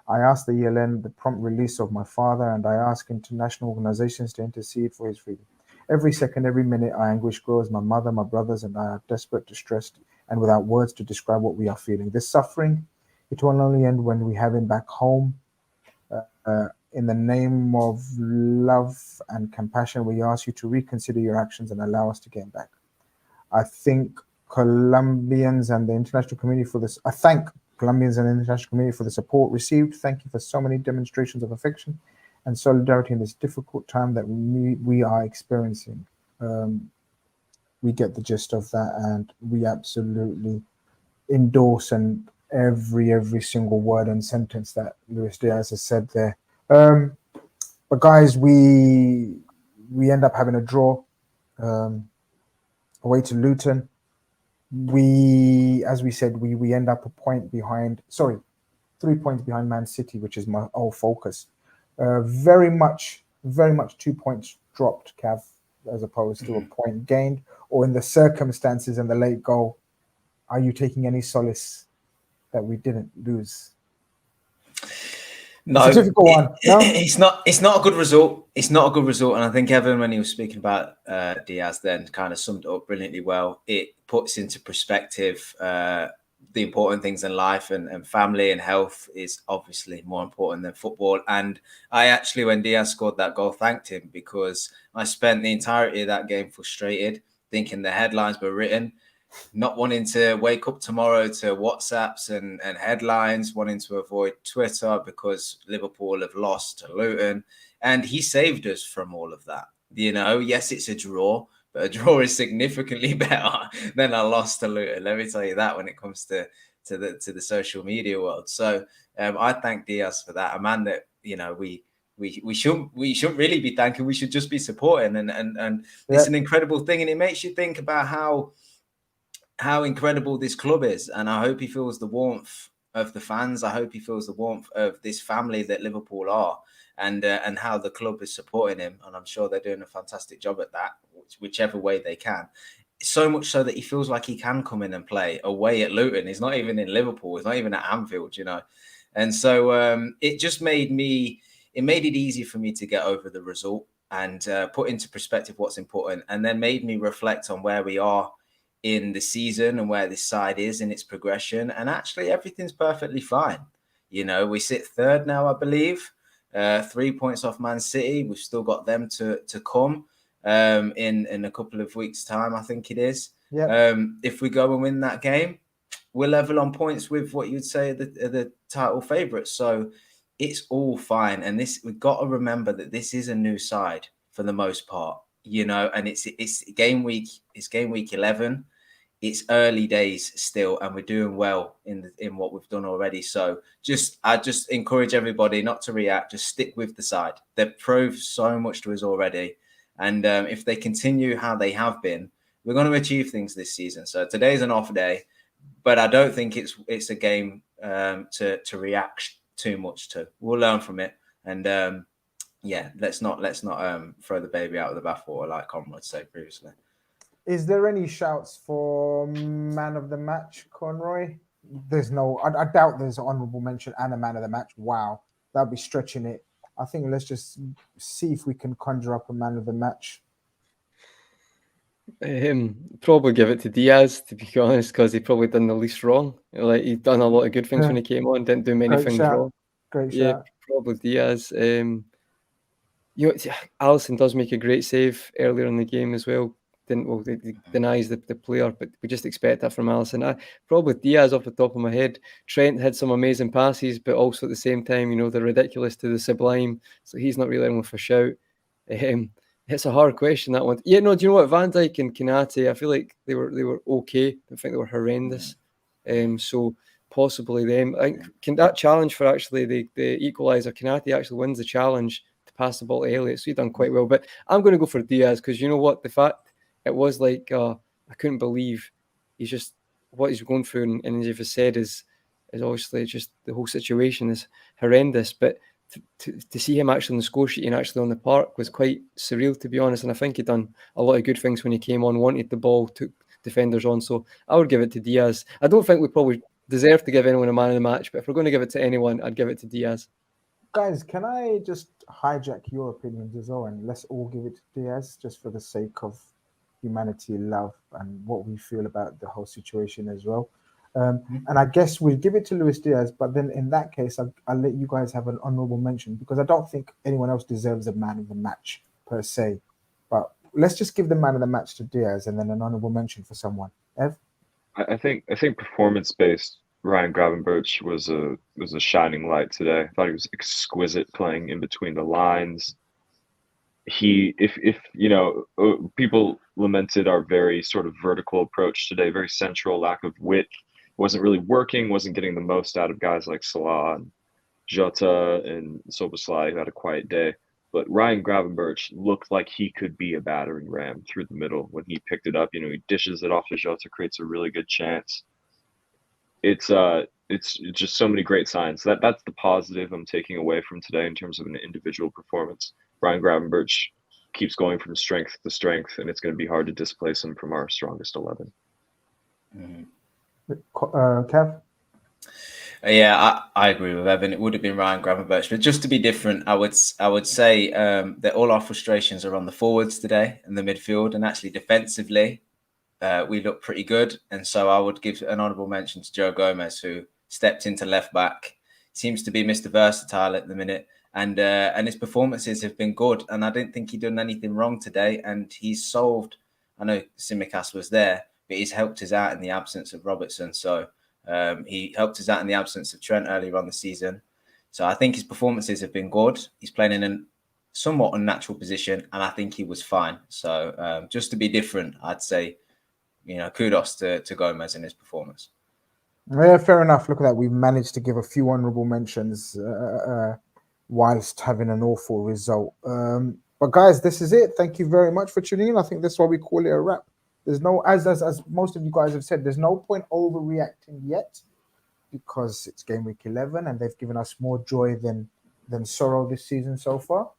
I asked the ELN the prompt release of my father, and I ask international organizations to intercede for his freedom. Every second, every minute, our anguish grows. My mother, my brothers, and I are desperate, distressed, and without words to describe what we are feeling. This suffering, it will only end when we have him back home. In the name of love and compassion, we ask you to reconsider your actions and allow us to get him back. I thank Colombians and the international community for this. I thank Colombians and the international community for the support received. Thank you for so many demonstrations of affection and solidarity in this difficult time that we are experiencing. We get the gist of that, and we absolutely endorse and every single word and sentence that Luis Diaz has said there. But guys, we end up having a draw away to Luton. As we said, we end up 3 points behind Man City, which is my whole focus. Very much very much 2 points dropped, Cav, as opposed to a point gained? Or in the circumstances and the late goal, are you taking any solace that we didn't lose? No, it's a difficult one. No, it's not. It's not a good result. It's not a good result. And I think Evan, when he was speaking about Diaz, then kind of summed it up brilliantly well. It puts into perspective the important things in life, and family and health is obviously more important than football. And I actually, when Diaz scored that goal, thanked him, because I spent the entirety of that game frustrated, thinking the headlines were written, not wanting to wake up tomorrow to WhatsApps and headlines, wanting to avoid Twitter because Liverpool have lost to Luton. And he saved us from all of that. You know, yes, it's a draw, but a draw is significantly better than a loss to Luton. Let me tell you that when it comes to the social media world. So I thank Diaz for that. A man that, you know, we shouldn't really be thanking. We should just be supporting. And it's an incredible thing. And it makes you think about how incredible this club is. And I hope he feels the warmth of the fans. I hope he feels the warmth of this family that Liverpool are, and how the club is supporting him. And I'm sure they're doing a fantastic job at that, whichever way they can. So much so that he feels like he can come in and play away at Luton. He's not even in Liverpool. He's not even at Anfield, you know. And so it just made it easy for me to get over the result and put into perspective what's important, and then made me reflect on where we are in the season and where this side is in its progression. And actually everything's perfectly fine. You know, we sit third now, I believe, 3 points off Man City. We've still got them to come in a couple of weeks' time, I think it is. Yeah. If we go and win that game, we're level on points with what you'd say the title favourites. So it's all fine. And we've got to remember that this is a new side for the most part, you know, and it's game week 11. It's early days still, and we're doing well in what we've done already. So I just encourage everybody not to react. Just stick with the side. They've proved so much to us already, and if they continue how they have been, we're going to achieve things this season. So today's an off day, but I don't think it's a game to react too much to. We'll learn from it, and let's not throw the baby out of the bathwater, like Conrad said previously. Is there any shouts for man of the match, Conroy? There's no. I doubt there's an honourable mention and a man of the match. Wow, that'd be stretching it. I think let's just see if we can conjure up a man of the match. Probably give it to Diaz, to be honest, because he probably done the least wrong. Like, he'd done a lot of good things when he came on, didn't do many things wrong. Great shout. Probably Diaz. You know, Alisson does make a great save earlier in the game as well. He denies the player, but we just expect that from Alisson. Probably Diaz off the top of my head. Trent had some amazing passes, but also at the same time, you know, the ridiculous to the sublime. So he's not really in with a shout. It's a hard question, that one. Yeah, no, do you know what? Van Dijk and Konate, I feel like they were okay. I don't think they were horrendous. So possibly them. I think can that challenge for actually the equalizer, Konate actually wins the challenge to pass the ball to Elliott. So he's done quite well. But I'm going to go for Diaz, because you know what? The fact it was like I couldn't believe what he's going through, and as you've said, is obviously just the whole situation is horrendous. But to see him actually on the score sheet and actually on the park was quite surreal, to be honest. And I think he'd done a lot of good things when he came on, wanted the ball, took defenders on. So I would give it to Diaz. I don't think we probably deserve to give anyone a man of the match, but if we're going to give it to anyone, I'd give it to Diaz. Guys, can I just hijack your opinions as well, and let's all give it to Diaz, just for the sake of humanity, love, and what we feel about the whole situation as well. And I guess we'll give it to Luis Diaz, but then in that case, I'll let you guys have an honorable mention, because I don't think anyone else deserves a man of the match per se. But let's just give the man of the match to Diaz, and then an honorable mention for someone. Ev? I think performance-based Ryan Gravenberch was a shining light today. I thought he was exquisite playing in between the lines. If you know, people lamented our very sort of vertical approach today, very central, lack of width, wasn't really working, wasn't getting the most out of guys like Salah and Jota and Szoboszlai, who had a quiet day. But Ryan Gravenberch looked like he could be a battering ram through the middle when he picked it up. You know, he dishes it off to Jota, creates a really good chance. It's it's just so many great signs. That's the positive I'm taking away from today in terms of an individual performance. Ryan Gravenberch keeps going from strength to strength, and it's going to be hard to displace him from our strongest 11. Kev? Yeah, I agree with Evan. It would have been Ryan Gravenberch, but just to be different, I would say that all our frustrations are on the forwards today and the midfield, and actually defensively, we look pretty good. And so I would give an honourable mention to Joe Gomez, who stepped into left back. Seems to be Mr. Versatile at the minute, and his performances have been good. And I didn't think he'd done anything wrong today, and he's solved. I know Tsimikas was there, but he's helped us out in the absence of Robertson. So. He helped us out in the absence of Trent earlier on the season. So I think his performances have been good. He's playing in a somewhat unnatural position, and I think he was fine. So just to be different, I'd say, kudos to Gomez in his performance. Yeah, fair enough. Look at that. We've managed to give a few honourable mentions whilst having an awful result. But guys, this is it. Thank you very much for tuning in. I think that's why we call it a wrap. There's no, as most of you guys have said, there's no point overreacting yet because it's game week 11 and they've given us more joy than sorrow this season so far.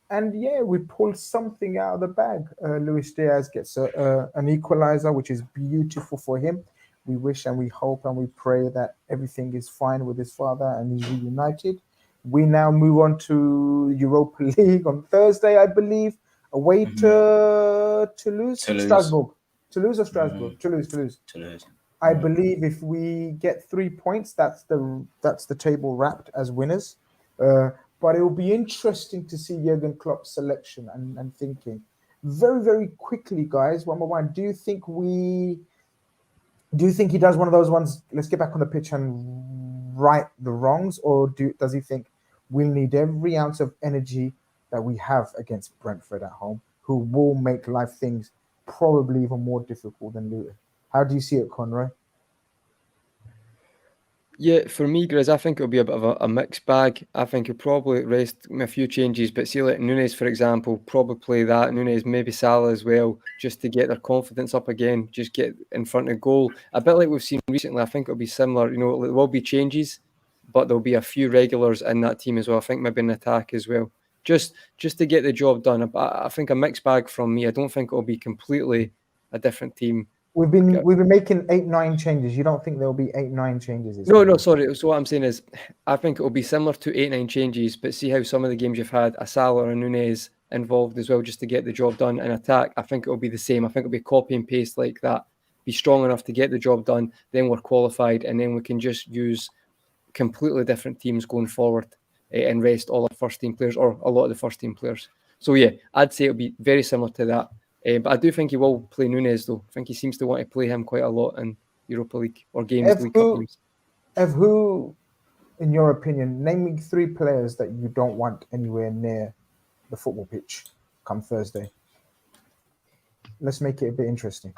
And yeah, we pulled something out of the bag. Luis Diaz gets an equalizer, which is beautiful for him. We wish and we hope and we pray that everything is fine with his father and he's reunited. We now move on to Europa League on Thursday, I believe. Away to Toulouse. Strasbourg. Toulouse or Strasbourg? Toulouse. I believe if we get 3 points, that's the table wrapped as winners. But it will be interesting to see Jurgen Klopp's selection and thinking. Very, very quickly, guys, one by one. Do you think he does one of those ones, let's get back on the pitch and right the wrongs, or does he think we'll need every ounce of energy that we have against Brentford at home, who will make life things probably even more difficult than Luton? How do you see it, Conroy? Yeah, for me, Grizz, I think it'll be a bit of a mixed bag. I think he'll probably rest a few changes, but see, like Nunes, for example, probably play that. Nunes, maybe Salah as well, just to get their confidence up again, just get in front of goal. A bit like we've seen recently, I think it'll be similar. There will be changes, but there'll be a few regulars in that team as well. I think maybe an attack as well. Just to get the job done. I think a mixed bag from me. I don't think it'll be completely a different team. We've been making 8-9 changes. You don't think there'll be 8-9 changes? No, sorry. So what I'm saying is, I think it'll be similar to 8-9 changes, but see how some of the games you've had a Salah or a Nunes involved as well, just to get the job done in attack. I think it'll be the same. I think it'll be copy and paste like that. Be strong enough to get the job done, then we're qualified, and then we can just use completely different teams going forward and rest all our first team players or a lot of the first team players. So yeah, I'd say it'll be very similar to that. But I do think he will play Nunes though. I think he seems to want to play him quite a lot in Europa League or games. Who, in your opinion, name me 3 players that you don't want anywhere near the football pitch come Thursday. Let's make it a bit interesting.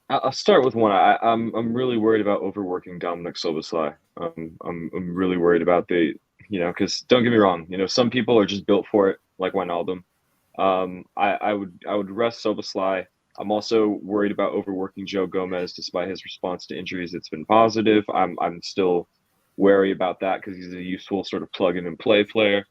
I'll start with one. I'm really worried about overworking Dominic Szoboszlai. I'm really worried about because don't get me wrong, some people are just built for it, like Wijnaldum. I would rest Szoboszlai. I'm also worried about overworking Joe Gomez, despite his response to injuries. It's been positive. I'm still wary about that because he's a useful sort of plug in and play player.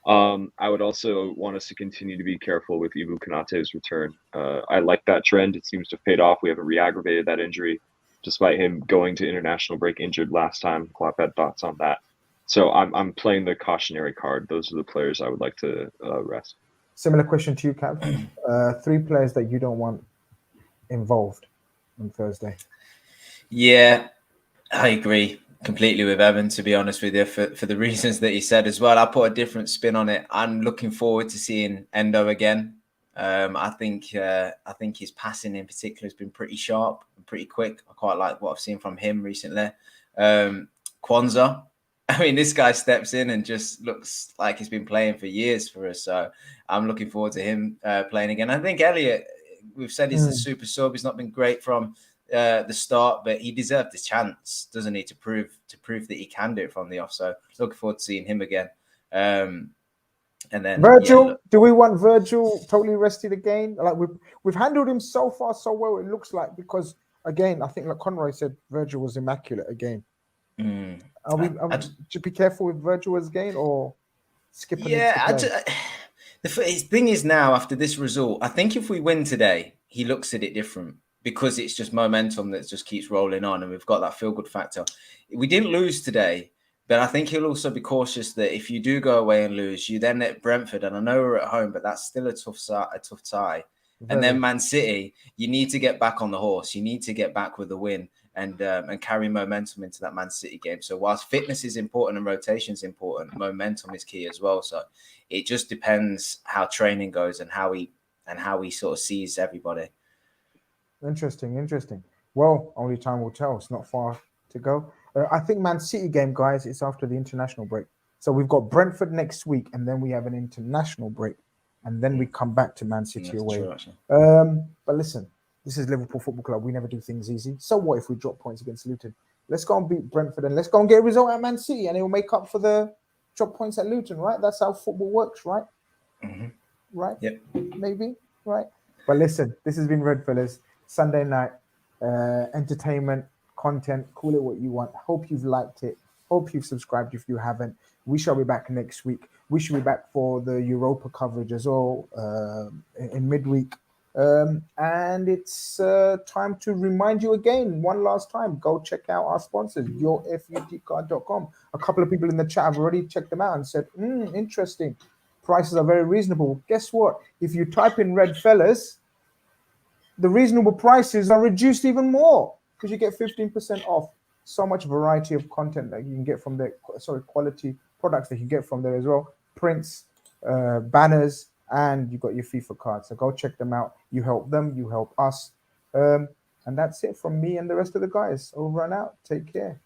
I would also want us to continue to be careful with Ibou Konaté's return. I like that trend. It seems to have paid off. We haven't re-aggravated that injury, despite him going to international break injured last time. Klopp had thoughts on that. So I'm playing the cautionary card. Those are the players I would like to rest. Similar question to you, Cap. 3 players that you don't want involved on Thursday. Yeah, I agree completely with Evan, to be honest with you, for the reasons that he said as well. I put a different spin on it. I'm looking forward to seeing Endo again. I think his passing in particular has been pretty sharp and pretty quick. I quite like what I've seen from him recently. Kwanzaa, I mean, this guy steps in and just looks like he's been playing for years for us. So I'm looking forward to him playing again. I think Elliot, we've said he's a super sub. He's not been great from the start, but he deserved the chance, doesn't he, to prove that he can do it from the off. So looking forward to seeing him again. And then Virgil, do we want Virgil totally rested again? Like we've handled him so far so well, it looks like, because again, I think like Conroy said, Virgil was immaculate again. Mm. Should be careful with Virgil again or skipping into play? The thing is now, after this result, I think if we win today, he looks at it different because it's just momentum that just keeps rolling on, and we've got that feel-good factor. We didn't lose today, but I think he'll also be cautious that if you do go away and lose, you then at Brentford, and I know we're at home, but that's still a tough tie. And then Man City, you need to get back on the horse. You need to get back with a win and carry momentum into that Man City game. So whilst fitness is important and rotation is important, momentum is key as well. So it just depends how training goes and how he sort of sees everybody. Interesting. Well, only time will tell. It's not far to go. I think Man City game, guys, is after the international break. So we've got Brentford next week, and then we have an international break, and then we come back to Man City away. True, but listen, this is Liverpool Football Club. We never do things easy. So what if we drop points against Luton? Let's go and beat Brentford, and let's go and get a result at Man City, and it will make up for the drop points at Luton, right? That's how football works, right? Mm-hmm. Right? Yep. Maybe, right? But listen, this has been Redfellas, Sunday night, entertainment, content, call it what you want. Hope you've liked it. Hope you've subscribed if you haven't. We shall be back next week. We shall be back for the Europa coverage as well in midweek. And it's time to remind you again, one last time, go check out our sponsors, yourfutcard.com. A couple of people in the chat have already checked them out and said, interesting. Prices are very reasonable. Guess what? If you type in Redfellas, the reasonable prices are reduced even more because you get 15% off. So much variety of content that you can get from there. Quality products that you get from there as well. Prints, banners, and you've got your FIFA cards. So go check them out. You help them, you help us. And that's it from me and the rest of the guys. Over and out. Take care.